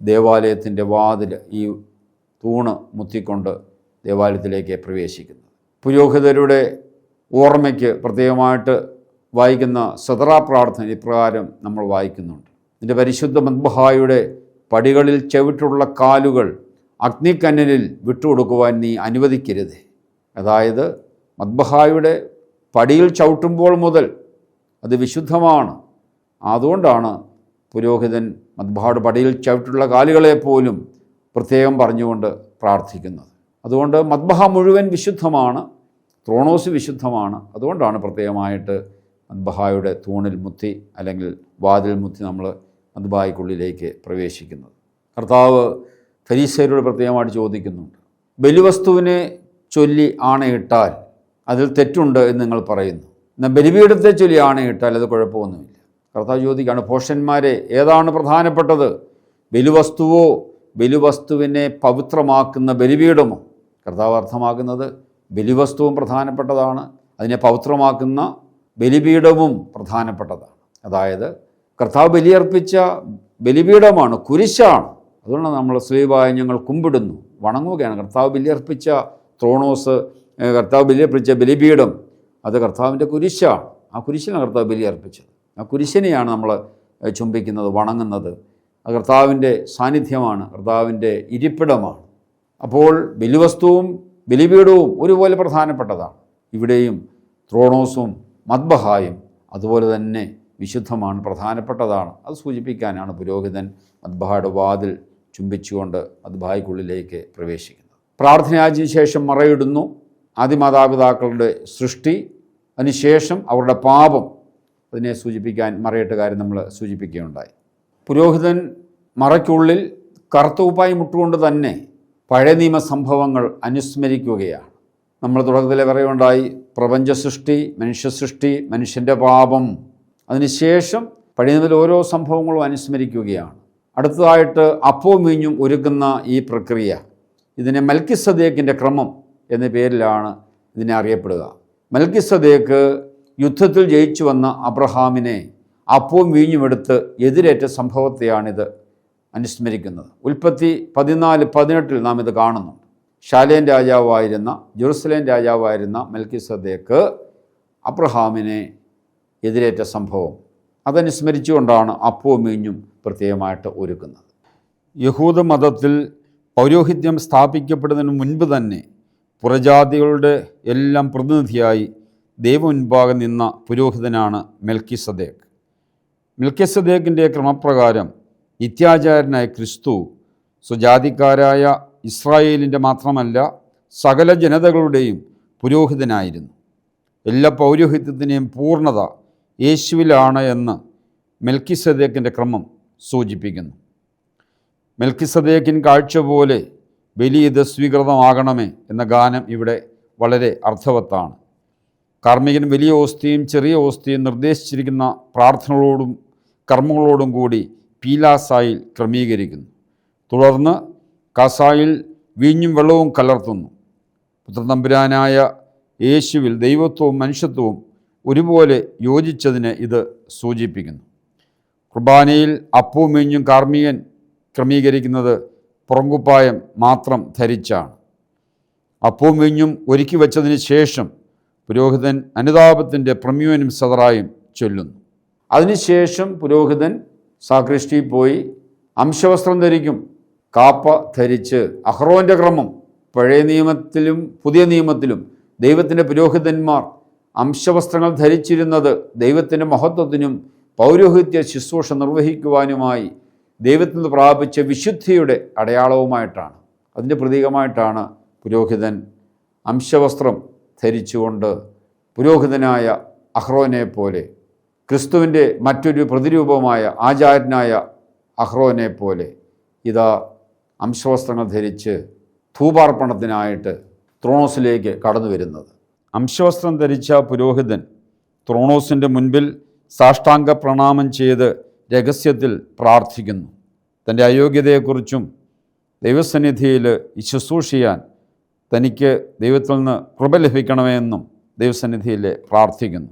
ദേവാലയത്തിൻ്റെ വാതിൽ ഈ തൂണ് മുത്തിക്കൊണ്ട് ദേവാലയത്തിലേക്ക് പ്രവേശിക്കുന്നത്. പുരോഹിതരുടെ ഓർമ്മയ്ക്ക് പ്രത്യേകമായിട്ട് വായിക്കുന്ന സദറാ പ്രാർത്ഥന ഇപ്രകാരം നമ്മൾ വായിക്കുന്നുണ്ട്. ഇതിൻ്റെ പരിശുദ്ധ മദ്ബഹായുടെ പടികളിൽ ചവിട്ടുള്ള കാലുകൾ അഗ്നിക്കന്നലിൽ വിട്ടുകൊടുക്കുവാൻ നീ അനുവദിക്കരുത്. അതായത് മദ്ബഹായുടെ പടിയിൽ ചവിട്ടുമ്പോൾ മുതൽ അത് വിശുദ്ധമാണ്. അതുകൊണ്ടാണ് പുരോഹിതൻ മദ്ബഹായുടെ പടിയിൽ ചവിട്ടുള്ള കാലുകളെപ്പോലും പ്രത്യേകം പറഞ്ഞുകൊണ്ട് പ്രാർത്ഥിക്കുന്നത്. അതുകൊണ്ട് മദ്ബഹ മുഴുവൻ വിശുദ്ധമാണ്, ത്രോണോസ് വിശുദ്ധമാണ്. അതുകൊണ്ടാണ് പ്രത്യേകമായിട്ട് മദ്ബഹായുടെ തൂണിൽ മുത്തി അല്ലെങ്കിൽ വാതിൽ മുത്തി നമ്മൾ മദ്ബഹായ്ക്കുള്ളിലേക്ക് പ്രവേശിക്കുന്നത്. കർത്താവ് ഫരീസയരോട് പ്രത്യേകമായിട്ട് ചോദിക്കുന്നുണ്ട്, ബലിവസ്തുവിനെ ചൊല്ലി ആണയിട്ടാൽ അതിൽ തെറ്റുണ്ട് എന്ന് നിങ്ങൾ പറയുന്നു, എന്നാൽ ബലിപീഠത്തെ ചൊല്ലി ആണയിട്ടാൽ അത് കുഴപ്പമൊന്നുമില്ല. കർത്താവ് ചോദിക്കുകയാണ്, ഭോഷന്മാരെ ഏതാണ് പ്രധാനപ്പെട്ടത്? ബലിവസ്തുവോ ബലിവസ്തുവിനെ പവിത്രമാക്കുന്ന ബലിപീഠമോ? കർത്താവ് അർത്ഥമാക്കുന്നത് ബലിവസ്തുവും പ്രധാനപ്പെട്ടതാണ്, അതിനെ പവിത്രമാക്കുന്ന ബലിപീഠവും പ്രധാനപ്പെട്ടതാണ്. അതായത് കർത്താവ് ബലിയർപ്പിച്ച ബലിപീഠമാണ്, കുരിശാണ്. അതുകൊണ്ട് നമ്മൾ സ്ലീവായി ഞങ്ങൾ കുമ്പിടുന്നു, വണങ്ങുകയാണ്. കർത്താവ് ബലിയർപ്പിച്ച ത്രോണോസ്, കർത്താവ് ബലിയർപ്പിച്ച ബലിപീഠം, അത് കർത്താവിൻ്റെ കുരിശാണ്. ആ കുരിശിനാണ് കർത്താവ് ബലിയർപ്പിച്ചത്. ആ കുരിശിനെയാണ് നമ്മൾ ചുംബിക്കുന്നത്, വണങ്ങുന്നത്. അത് കർത്താവിൻ്റെ സാന്നിധ്യമാണ്, കർത്താവിൻ്റെ ഇരിപ്പിടമാണ്. അപ്പോൾ ബലിവസ്തുവും ബലിപീഠവും ഒരുപോലെ പ്രധാനപ്പെട്ടതാണ്. ഇവിടെയും ത്രോണോസും മദ്ബഹായും അതുപോലെ തന്നെ വിശുദ്ധമാണ്, പ്രധാനപ്പെട്ടതാണ്. അത് സൂചിപ്പിക്കാനാണ് പുരോഹിതൻ മദ്ബഹായുടെ വാതിൽ ചുംബിച്ചുകൊണ്ട് മദ്ബഹായ്ക്കുള്ളിലേക്ക് പ്രവേശിക്കുന്നത്. പ്രാർത്ഥനയാചിന് ശേഷം മറയിടുന്നു. ആദിമാതാപിതാക്കളുടെ സൃഷ്ടി, അതിനുശേഷം അവരുടെ പാപം, അതിനെ സൂചിപ്പിക്കാൻ മറയിട്ട കാര്യം നമ്മൾ സൂചിപ്പിക്കുകയുണ്ടായി. പുരോഹിതൻ മറയ്ക്കുള്ളിൽ കറുത്ത കുപ്പായി മുട്ടുകൊണ്ട് തന്നെ പഴയ നിയമ സംഭവങ്ങൾ അനുസ്മരിക്കുകയാണ്. നമ്മൾ തുടക്കത്തിലെ പറയുകയുണ്ടായി, പ്രപഞ്ച സൃഷ്ടി, മനുഷ്യ സൃഷ്ടി, മനുഷ്യൻ്റെ പാപം, അതിനുശേഷം പഴയ നിയമത്തിലെ ഓരോ സംഭവങ്ങളും അനുസ്മരിക്കുകയാണ്. അടുത്തതായിട്ട് അപ്പവും വീഞ്ഞും ഒരുക്കുന്ന ഈ പ്രക്രിയ, ഇതിനെ മൽക്കിസദേക്കിൻ്റെ ക്രമം എന്ന പേരിലാണ് ഇതിനെ അറിയപ്പെടുക. മൽക്കിസദേക്ക് യുദ്ധത്തിൽ ജയിച്ചു വന്ന അബ്രഹാമിനെ അപ്പവും വീഞ്ഞും എടുത്ത് എതിരേറ്റ സംഭവത്തെയാണിത് അനുസ്മരിക്കുന്നത്. ഉൽപ്പത്തി 14:18 നാം ഇത് കാണുന്നുണ്ട്. ശാലേം രാജാവായിരുന്ന, ജെറുസലേം രാജാവായിരുന്ന മൽക്കിസദേക്ക് അബ്രഹാമിനെ എതിരേറ്റ സംഭവം, അതനുസ്മരിച്ചുകൊണ്ടാണ് അപ്പവും വീഞ്ഞും പ്രത്യേകമായിട്ട് ഒരുക്കുന്നത്. യഹൂദ മതത്തിൽ പൗരോഹിത്യം സ്ഥാപിക്കപ്പെടുന്നതിന് മുൻപ് തന്നെ പുറജാതികളുടെ എല്ലാം പ്രതിനിധിയായി ദൈവമുൻപാകെ നിന്ന പുരോഹിതനാണ് മെൽക്കിസദേക്ക്. മെൽക്കിസദേക്കിൻ്റെ ക്രമപ്രകാരം നിത്യാചാര്യനായ ക്രിസ്തു സ്വജാതിക്കാരായ ഇസ്രായേലിൻ്റെ മാത്രമല്ല സകല ജനതകളുടെയും പുരോഹിതനായിരുന്നു. എല്ലാ പൗരോഹിത്യത്തിൻ്റെയും പൂർണ്ണത യേശുവിലാണ് എന്ന് മെൽക്കിസദേക്കിൻ്റെ ക്രമം സൂചിപ്പിക്കുന്നു. മെൽക്കിസദേക്കിൻ കാഴ്ച പോലെ ബലി ഇത് സ്വീകൃതമാകണമേ എന്ന ഗാനം ഇവിടെ വളരെ അർത്ഥവത്താണ്. കാർമ്മികൻ വലിയ ഓസ്തിയും ചെറിയ ഓസ്തിയും നിർദ്ദേശിച്ചിരിക്കുന്ന പ്രാർത്ഥനകളോടും കർമ്മങ്ങളോടും കൂടി പീലാസായിൽ ക്രമീകരിക്കുന്നു. തുടർന്ന് കാസായിൽ വീഞ്ഞും വെള്ളവും കലർത്തുന്നു. പുത്രതമ്പുരാനായ യേശുവിൽ ദൈവത്വവും മനുഷ്യത്വവും ഒരുപോലെ യോജിച്ചതിനെ ഇത് സൂചിപ്പിക്കുന്നു. കുർബാനയിൽ അപ്പവും വീഞ്ഞും കാർമ്മികൻ ക്രമീകരിക്കുന്നത് പുറങ്കുപ്പായം മാത്രം ധരിച്ചാണ്. അപ്പവും വീഞ്ഞും ഒരുക്കി വച്ചതിന് ശേഷം പുരോഹിതൻ അനുതാപത്തിൻ്റെ പ്രമ്യൂനും സദറായും ചൊല്ലുന്നു. അതിനുശേഷം പുരോഹിതൻ സാക്രിസ്റ്റിയിൽ പോയി അംശവസ്ത്രം ധരിക്കും. കാപ്പ ധരിച്ച് അഹ്റോൻ്റെ ക്രമം, പഴയ നിയമത്തിലും പുതിയ നിയമത്തിലും ദൈവത്തിൻ്റെ പുരോഹിതന്മാർ അംശവസ്ത്രങ്ങൾ ധരിച്ചിരുന്നത് ദൈവത്തിൻ്റെ മഹത്വത്തിനും പൗരോഹിത്യ ശുശ്രൂഷ നിർവഹിക്കുവാനുമായി ദൈവത്തിൽ നിന്ന് പ്രാപിച്ച വിശുദ്ധിയുടെ അടയാളവുമായിട്ടാണ്, അതിൻ്റെ പ്രതീകമായിട്ടാണ് പുരോഹിതൻ അംശവസ്ത്രം ധരിച്ചുകൊണ്ട് പുരോഹിതനായ അഹ്റോനെ പോലെ, ക്രിസ്തുവിൻ്റെ മറ്റൊരു പ്രതിരൂപമായ ആചാര്യനായ അഹ്റോനെ പോലെ ഇതാ അംശവസ്ത്രങ്ങൾ ധരിച്ച് ധൂപാർപ്പണത്തിനായിട്ട് ത്രോണോസിലേക്ക് കടന്നു വരുന്നത്. അംശവസ്ത്രം ധരിച്ച പുരോഹിതൻ ത്രോണോസിൻ്റെ മുൻപിൽ സാഷ്ടാംഗ പ്രണാമം ചെയ്ത് രഹസ്യത്തിൽ പ്രാർത്ഥിക്കുന്നു. തൻ്റെ അയോഗ്യതയെക്കുറിച്ചും ദൈവസന്നിധിയിൽ ശുശ്രൂഷ ചെയ്യാൻ തനിക്ക് ദൈവത്തിൽ നിന്ന് കൃപ ലഭിക്കണമെന്നും ദൈവസന്നിധിയിൽ പ്രാർത്ഥിക്കുന്നു.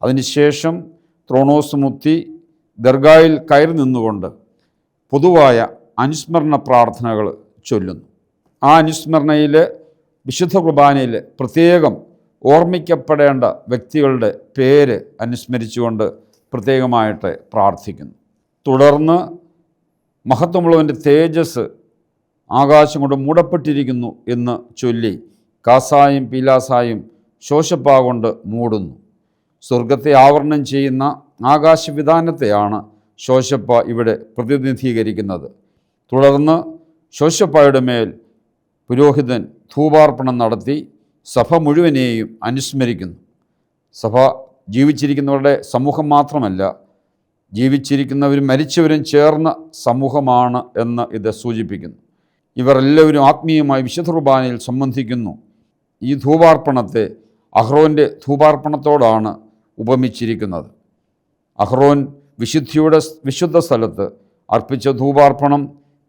അതിനുശേഷം ത്രോണോസ് മുത്തി ദർഗായിൽ കയറി നിന്നുകൊണ്ട് പൊതുവായ അനുസ്മരണ പ്രാർത്ഥനകൾ ചൊല്ലുന്നു. ആ അനുസ്മരണയിൽ വിശുദ്ധ കുർബാനയിൽ പ്രത്യേകം ഓർമ്മിക്കപ്പെടേണ്ട വ്യക്തികളുടെ പേര് അനുസ്മരിച്ചുകൊണ്ട് പ്രത്യേകമായിട്ട് പ്രാർത്ഥിക്കുന്നു. തുടർന്ന് മഹത്വമുള്ളവൻ്റെ തേജസ് ആകാശം കൊണ്ട് മൂടപ്പെട്ടിരിക്കുന്നു എന്ന് ചൊല്ലി കാസായും പീലാസായും ശോശപ്പ കൊണ്ട് മൂടുന്നു. സ്വർഗത്തെ ആവരണം ചെയ്യുന്ന ആകാശവിധാനത്തെയാണ് ശോശപ്പ ഇവിടെ പ്രതിനിധീകരിക്കുന്നത്. തുടർന്ന് ശോശപ്പായുടെ മേൽ പുരോഹിതൻ ധൂപാർപ്പണം നടത്തി സഭ മുഴുവനെയും അനുസ്മരിക്കുന്നു. സഭ ജീവിച്ചിരിക്കുന്നവരുടെ സമൂഹം മാത്രമല്ല, ജീവിച്ചിരിക്കുന്നവരും മരിച്ചവരും ചേർന്ന സമൂഹമാണ് എന്ന് ഇത് സൂചിപ്പിക്കുന്നു. ഇവർ എല്ലാവരും ആത്മീയമായി വിശുദ്ധ കുർബാനയിൽ സംബന്ധിക്കുന്നു. ഈ ധൂപാർപ്പണത്തെ അഹ്റോൻ്റെ ധൂപാർപ്പണത്തോടാണ് ഉപമിച്ചിരിക്കുന്നത്. അഹ്റോൻ വിശുദ്ധ സ്ഥലത്ത് അർപ്പിച്ച ധൂപാർപ്പണം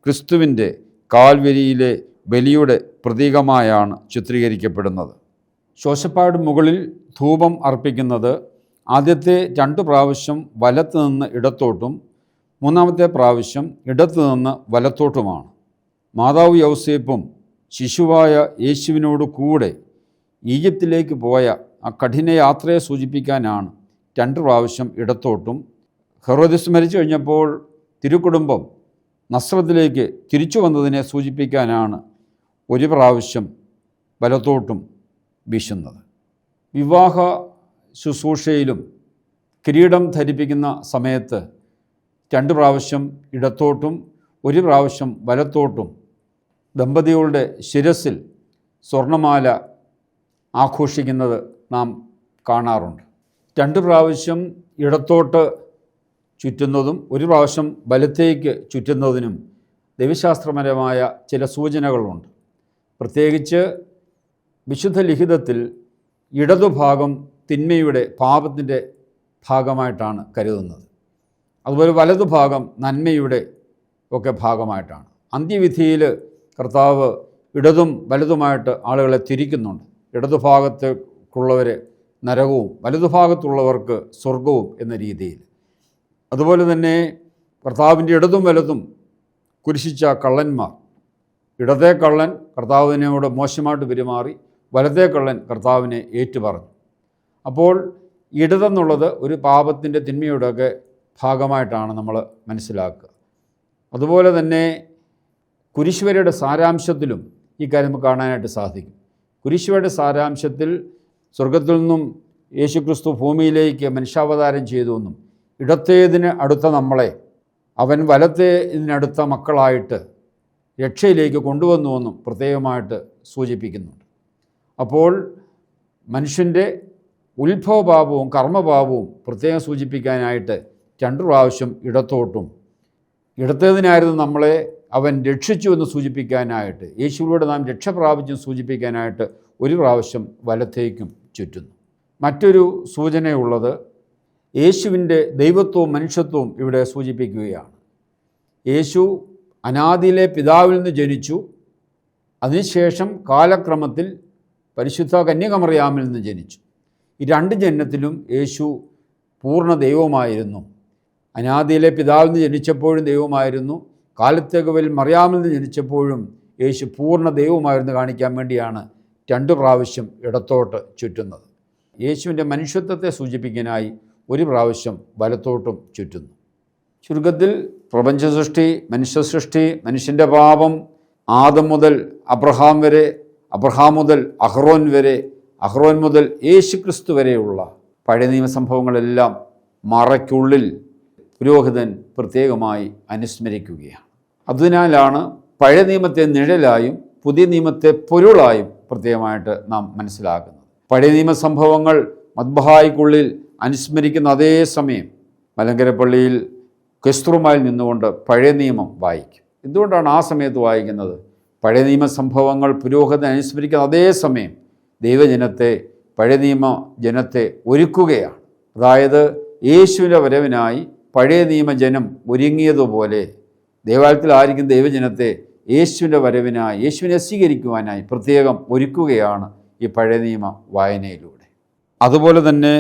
ക്രിസ്തുവിൻ്റെ കാൽവരിയിലെ ബലിയുടെ പ്രതീകമായാണ് ചിത്രീകരിക്കപ്പെടുന്നത്. ശോശപ്പായുടെ മുകളിൽ ധൂപം അർപ്പിക്കുന്നത് ആദ്യത്തെ 2 പ്രാവശ്യം വലത്ത് നിന്ന് ഇടത്തോട്ടും 3-ാമത്തെ പ്രാവശ്യം ഇടത്തു നിന്ന് വലത്തോട്ടുമാണ്. മാതാവ് യൗസേപ്പും ശിശുവായ യേശുവിനോട് കൂടെ ഈജിപ്തിലേക്ക് പോയ ആ കഠിന യാത്രയെ സൂചിപ്പിക്കാനാണ് 2 പ്രാവശ്യം ഇടത്തോട്ടും. ഹെറോദസ് മരിച്ചു കഴിഞ്ഞപ്പോൾ തിരുക്കുടുംബം നസ്രത്തിലേക്ക് തിരിച്ചു വന്നതിനെ സൂചിപ്പിക്കാനാണ് 1 പ്രാവശ്യം വലത്തോട്ടും വീശുന്നത്. വിവാഹ ശുശ്രൂഷയിലും കിരീടം ധരിപ്പിക്കുന്ന സമയത്ത് 2 പ്രാവശ്യം ഇടത്തോട്ടും 1 പ്രാവശ്യം വലത്തോട്ടും ദമ്പതികളുടെ ശിരസിൽ സ്വർണമാല ആഘോഷിക്കുന്നത് നാം കാണാറുണ്ട്. 2 പ്രാവശ്യം ഇടത്തോട്ട് ചുറ്റുന്നതും 1 പ്രാവശ്യം വലത്തേക്ക് ചുറ്റുന്നതിനും ദൈവശാസ്ത്രപരമായ ചില സൂചനകളുണ്ട്. പ്രത്യേകിച്ച് വിശുദ്ധ ലിഖിതത്തിൽ ഇടതുഭാഗം തിന്മയുടെ പാപത്തിൻ്റെ ഭാഗമായിട്ടാണ് കരുതുന്നത്. അതുപോലെ വലതുഭാഗം നന്മയുടെ ഒക്കെ ഭാഗമായിട്ടാണ്. അന്ത്യവിധിയിൽ കർത്താവ് ഇടതും വലതുമായിട്ട് ആളുകളെ തിരിക്കുന്നുണ്ട്. ഇടതുഭാഗത്തേക്കുള്ളവർ നരകവും വലതുഭാഗത്തുള്ളവർക്ക് സ്വർഗവും എന്ന രീതിയിൽ. അതുപോലെ തന്നെ കർത്താവിൻ്റെ ഇടതും വലതും കുരിശിച്ച കള്ളന്മാർ, ഇടത്തെ കള്ളൻ കർത്താവിനോട് മോശമായിട്ട് പെരുമാറി, വലത്തെ കള്ളൻ കർത്താവിനെ ഏറ്റുപറഞ്ഞു. അപ്പോൾ ഇടതെന്നുള്ളത് ഒരു പാപത്തിൻ്റെ തിന്മയുടെയൊക്കെ ഭാഗമായിട്ടാണ് നമ്മൾ മനസ്സിലാക്കുക. അതുപോലെ തന്നെ കുരിശുവരയുടെ സാരാംശത്തിലും ഈ കാര്യം നമുക്ക് കാണാനായിട്ട് സാധിക്കും. കുരിശുവരയുടെ സാരാംശത്തിൽ സ്വർഗത്തിൽ നിന്നും യേശുക്രിസ്തു ഭൂമിയിലേക്ക് മനുഷ്യാവതാരം ചെയ്തുവെന്നും ഇടത്തേതിന് അടുത്ത നമ്മളെ അവൻ വലത്തേതിനടുത്ത മക്കളായിട്ട് രക്ഷയിലേക്ക് കൊണ്ടുവന്നുവെന്നും പ്രത്യേകമായിട്ട് സൂചിപ്പിക്കുന്നുണ്ട്. അപ്പോൾ മനുഷ്യൻ്റെ ഉത്ഭവപാപവും കർമ്മപാപവും പ്രത്യേകം സൂചിപ്പിക്കാനായിട്ട് 2 പ്രാവശ്യം ഇടത്തോട്ടും ഇടത്തേതിനായിരുന്നു നമ്മളെ അവൻ രക്ഷിച്ചു എന്ന് സൂചിപ്പിക്കാനായിട്ട്, യേശുവിലൂടെ നാം രക്ഷ പ്രാപിച്ചു സൂചിപ്പിക്കാനായിട്ട് 1 പ്രാവശ്യം വലത്തേക്കും ചുറ്റുന്നു. മറ്റൊരു സൂചനയുള്ളത് യേശുവിൻ്റെ ദൈവത്വവും മനുഷ്യത്വവും ഇവിടെ സൂചിപ്പിക്കുകയാണ്. യേശു അനാദിയിലെ പിതാവിൽ നിന്ന് ജനിച്ചു. അതിനുശേഷം കാലക്രമത്തിൽ പരിശുദ്ധ കന്യകമറിയാമിൽ നിന്ന് ജനിച്ചു. ഈ 2 ജനനത്തിലും യേശു പൂർണ്ണ ദൈവമായിരുന്നു. അനാദിയിലെ പിതാവിൽ നിന്ന് ജനിച്ചപ്പോഴും ദൈവമായിരുന്നു. കാലത്തേക്ക് മറിയാമിൽ നിന്ന് ജനിച്ചപ്പോഴും യേശു പൂർണ്ണ ദൈവമായിരുന്നു കാണിക്കാൻ വേണ്ടിയാണ് 2 പ്രാവശ്യം ഇടത്തോട്ട് ചുറ്റുന്നത്. യേശുവിൻ്റെ മനുഷ്യത്വത്തെ സൂചിപ്പിക്കാനായി 1 പ്രാവശ്യം വലത്തോട്ടും ചുറ്റുന്നു. ചുരുക്കത്തിൽ പ്രപഞ്ച സൃഷ്ടി, മനുഷ്യ സൃഷ്ടി, മനുഷ്യൻ്റെ പാപം, ആദം മുതൽ അബ്രഹാം വരെ, അബ്രഹാം മുതൽ അഹ്റോൻ വരെ, അഹ്റോൻ മുതൽ യേശുക്രിസ്തു വരെയുള്ള പഴയ നിയമസംഭവങ്ങളെല്ലാം മറയ്ക്കുള്ളിൽ പുരോഹിതൻ പ്രത്യേകമായി അനുസ്മരിക്കുകയാണ്. അതിനാലാണ് പഴയ നിയമത്തെ നിഴലായും പുതിയ നിയമത്തെ പൊരുളായും പ്രത്യേകമായിട്ട് നാം മനസ്സിലാക്കുന്നത്. പഴയ നിയമസംഭവങ്ങൾ മദ്ബഹായ്ക്കുള്ളിൽ അനുസ്മരിക്കുന്ന അതേ സമയം മലങ്കര പള്ളിയിൽ ക്രിസ്തുറുമായി നിന്നുകൊണ്ട് പഴയ നിയമം വായിക്കും. എന്തുകൊണ്ടാണ് ആ സമയത്ത് വായിക്കുന്നത്? പഴയ നിയമ സംഭവങ്ങൾ പുരോഹിതൻ അനുസ്മരിക്കുന്ന അതേ സമയം ദൈവജനത്തെ, പഴയ നിയമ ജനത്തെ ഒരുക്കുകയാണ്. അതായത് യേശുവിൻ്റെ വരവിനായി പഴയ നിയമജനം ഒരുങ്ങിയതുപോലെ ദേവാലയത്തിലായിരിക്കും ദൈവജനത്തെ യേശുവിൻ്റെ വരവിനായി, യേശുവിനെ സ്വീകരിക്കുവാനായി പ്രത്യേകം ഒരുക്കുകയാണ് ഈ പഴയ നിയമ വായനയിലൂടെ. അതുപോലെ തന്നെ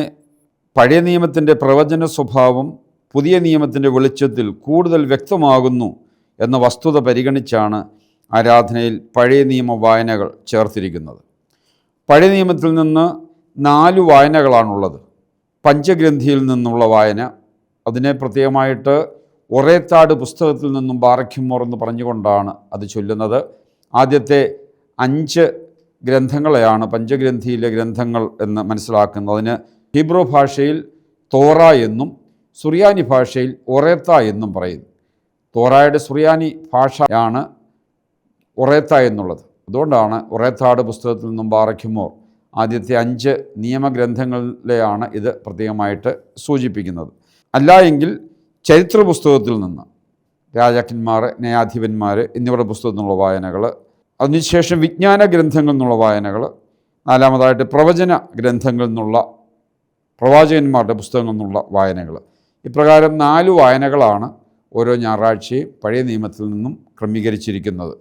പഴയ നിയമത്തിൻ്റെ പ്രവചന സ്വഭാവം പുതിയ നിയമത്തിൻ്റെ വെളിച്ചത്തിൽ കൂടുതൽ വ്യക്തമാകുന്നു എന്ന വസ്തുത പരിഗണിച്ചാണ് ആരാധനയിൽ പഴയ നിയമ വായനകൾ ചേർത്തിരിക്കുന്നത്. പഴയ നിയമത്തിൽ നിന്ന് 4 വായനകളാണുള്ളത്. പഞ്ചഗ്രന്ഥിയിൽ നിന്നുള്ള വായന, അതിനെ പ്രത്യേകമായിട്ട് ഒറേത്താട് പുസ്തകത്തിൽ നിന്നും ബാറഖ്യുമോർ എന്ന് പറഞ്ഞുകൊണ്ടാണ് അത് ചൊല്ലുന്നത്. ആദ്യത്തെ 5 ഗ്രന്ഥങ്ങളെയാണ് പഞ്ചഗ്രന്ഥിയിലെ ഗ്രന്ഥങ്ങൾ എന്ന് മനസ്സിലാക്കുന്നത്. അതിന് ഹീബ്രു ഭാഷയിൽ തോറ എന്നും സുറിയാനി ഭാഷയിൽ ഒറേത്ത എന്നും പറയുന്നു. തോറായുടെ സുറിയാനി ഭാഷയാണ് ഒറേത്ത എന്നുള്ളത്. അതുകൊണ്ടാണ് ഒറേത്താട് പുസ്തകത്തിൽ നിന്നും ബാറഖ്യുമോർ ആദ്യത്തെ 5 നിയമഗ്രന്ഥങ്ങളിലെയാണ് ഇത് പ്രത്യേകമായിട്ട് സൂചിപ്പിക്കുന്നത്. അല്ല എങ്കിൽ ചരിത്ര പുസ്തകത്തിൽ നിന്ന് രാജാക്കന്മാർ, ന്യായാധിപന്മാർ എന്നിവരുടെ പുസ്തകത്തിൽ നിന്നുള്ള വായനകൾ, അതിനുശേഷം വിജ്ഞാന ഗ്രന്ഥങ്ങളിൽ നിന്നുള്ള വായനകൾ, 4-മതായിട്ട് പ്രവചന ഗ്രന്ഥങ്ങളിൽ നിന്നുള്ള പ്രവാചകന്മാരുടെ പുസ്തകങ്ങളിൽ നിന്നുള്ള വായനകൾ. ഇപ്രകാരം 4 വായനകളാണ് ഓരോ ഞായറാഴ്ചയും പഴയ നിയമത്തിൽ നിന്നും ക്രമീകരിച്ചിരിക്കുന്നത്.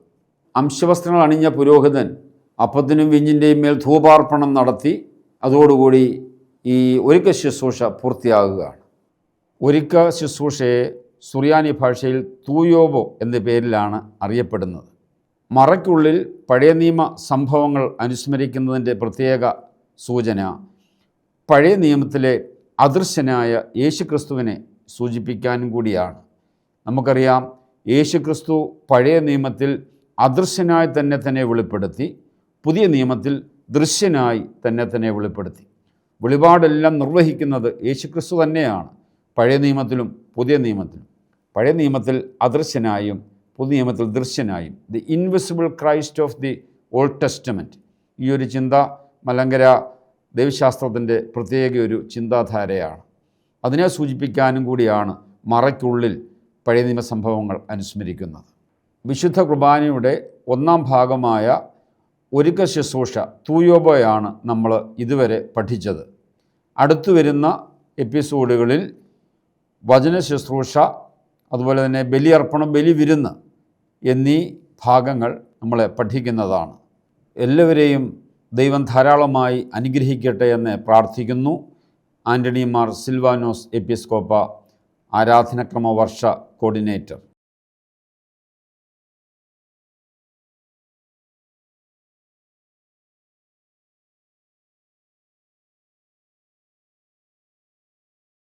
അംശവസ്ത്രങ്ങൾ അണിഞ്ഞ പുരോഹിതൻ അപ്പത്തിനും വീഞ്ഞിൻ്റെയും മേൽ ധൂപാർപ്പണം നടത്തി അതോടുകൂടി ഈ ഒരുക്ക ശുശ്രൂഷ പൂർത്തിയാകുകയാണ്. ഒരുക്ക ശുശ്രൂഷയെ സുറിയാനി ഭാഷയിൽ തൂയോബോ എന്ന പേരിലാണ് അറിയപ്പെടുന്നത്. മറയ്ക്കുള്ളിൽ പഴയ നിയമ സംഭവങ്ങൾ അനുസ്മരിക്കുന്നതിൻ്റെ പ്രത്യേക സൂചന പഴയ നിയമത്തിലെ അദൃശ്യനായ യേശുക്രിസ്തുവിനെ സൂചിപ്പിക്കാനും കൂടിയാണ്. നമുക്കറിയാം, യേശുക്രിസ്തു പഴയ നിയമത്തിൽ അദൃശ്യനായി തന്നെ വെളിപ്പെടുത്തി, പുതിയ നിയമത്തിൽ ദൃശ്യനായി തന്നെ വെളിപ്പെടുത്തി. വെളിപാടെല്ലാം നിർവഹിക്കുന്നത് യേശുക്രിസ്തു തന്നെയാണ്. പഴയ നിയമത്തിലും പുതിയ നിയമത്തിലും. പഴയ നിയമത്തിൽ അദൃശ്യനായും പുതിയ നിയമത്തിൽ ദൃശ്യനായും. The invisible Christ of the Old Testament. ഈ ഒരു ചിന്ത മലങ്കര ദൈവശാസ്ത്രത്തിൻ്റെ പ്രത്യേക ഒരു ചിന്താധാരയാണ്. അതിനെ സൂചിപ്പിക്കാനും കൂടിയാണ് മറയ്ക്കുള്ളിൽ പഴയ നിയമ സംഭവങ്ങൾ അനുസ്മരിക്കുന്നത്. വിശുദ്ധ കുർബാനയുടെ ഒന്നാം ഭാഗമായ ഒരുക്ക ശുശ്രൂഷ തൂയോബയാണ് നമ്മൾ ഇതുവരെ പഠിച്ചത്. അടുത്തു വരുന്ന എപ്പിസോഡുകളിൽ വചന ശുശ്രൂഷ, അതുപോലെ തന്നെ ബലിയർപ്പണം, ബലിവിരുന്ന് എന്നീ ഭാഗങ്ങൾ നമ്മൾ പഠിക്കുന്നതാണ്. എല്ലാവരെയും ദൈവം ധാരാളമായി അനുഗ്രഹിക്കട്ടെ എന്ന് പ്രാർത്ഥിക്കുന്നു. ആൻ്റണി മാർ സിൽവാനോസ് എപ്പിസ്കോപ്പ, ആരാധനക്രമ വർഷ കോർഡിനേറ്റർ.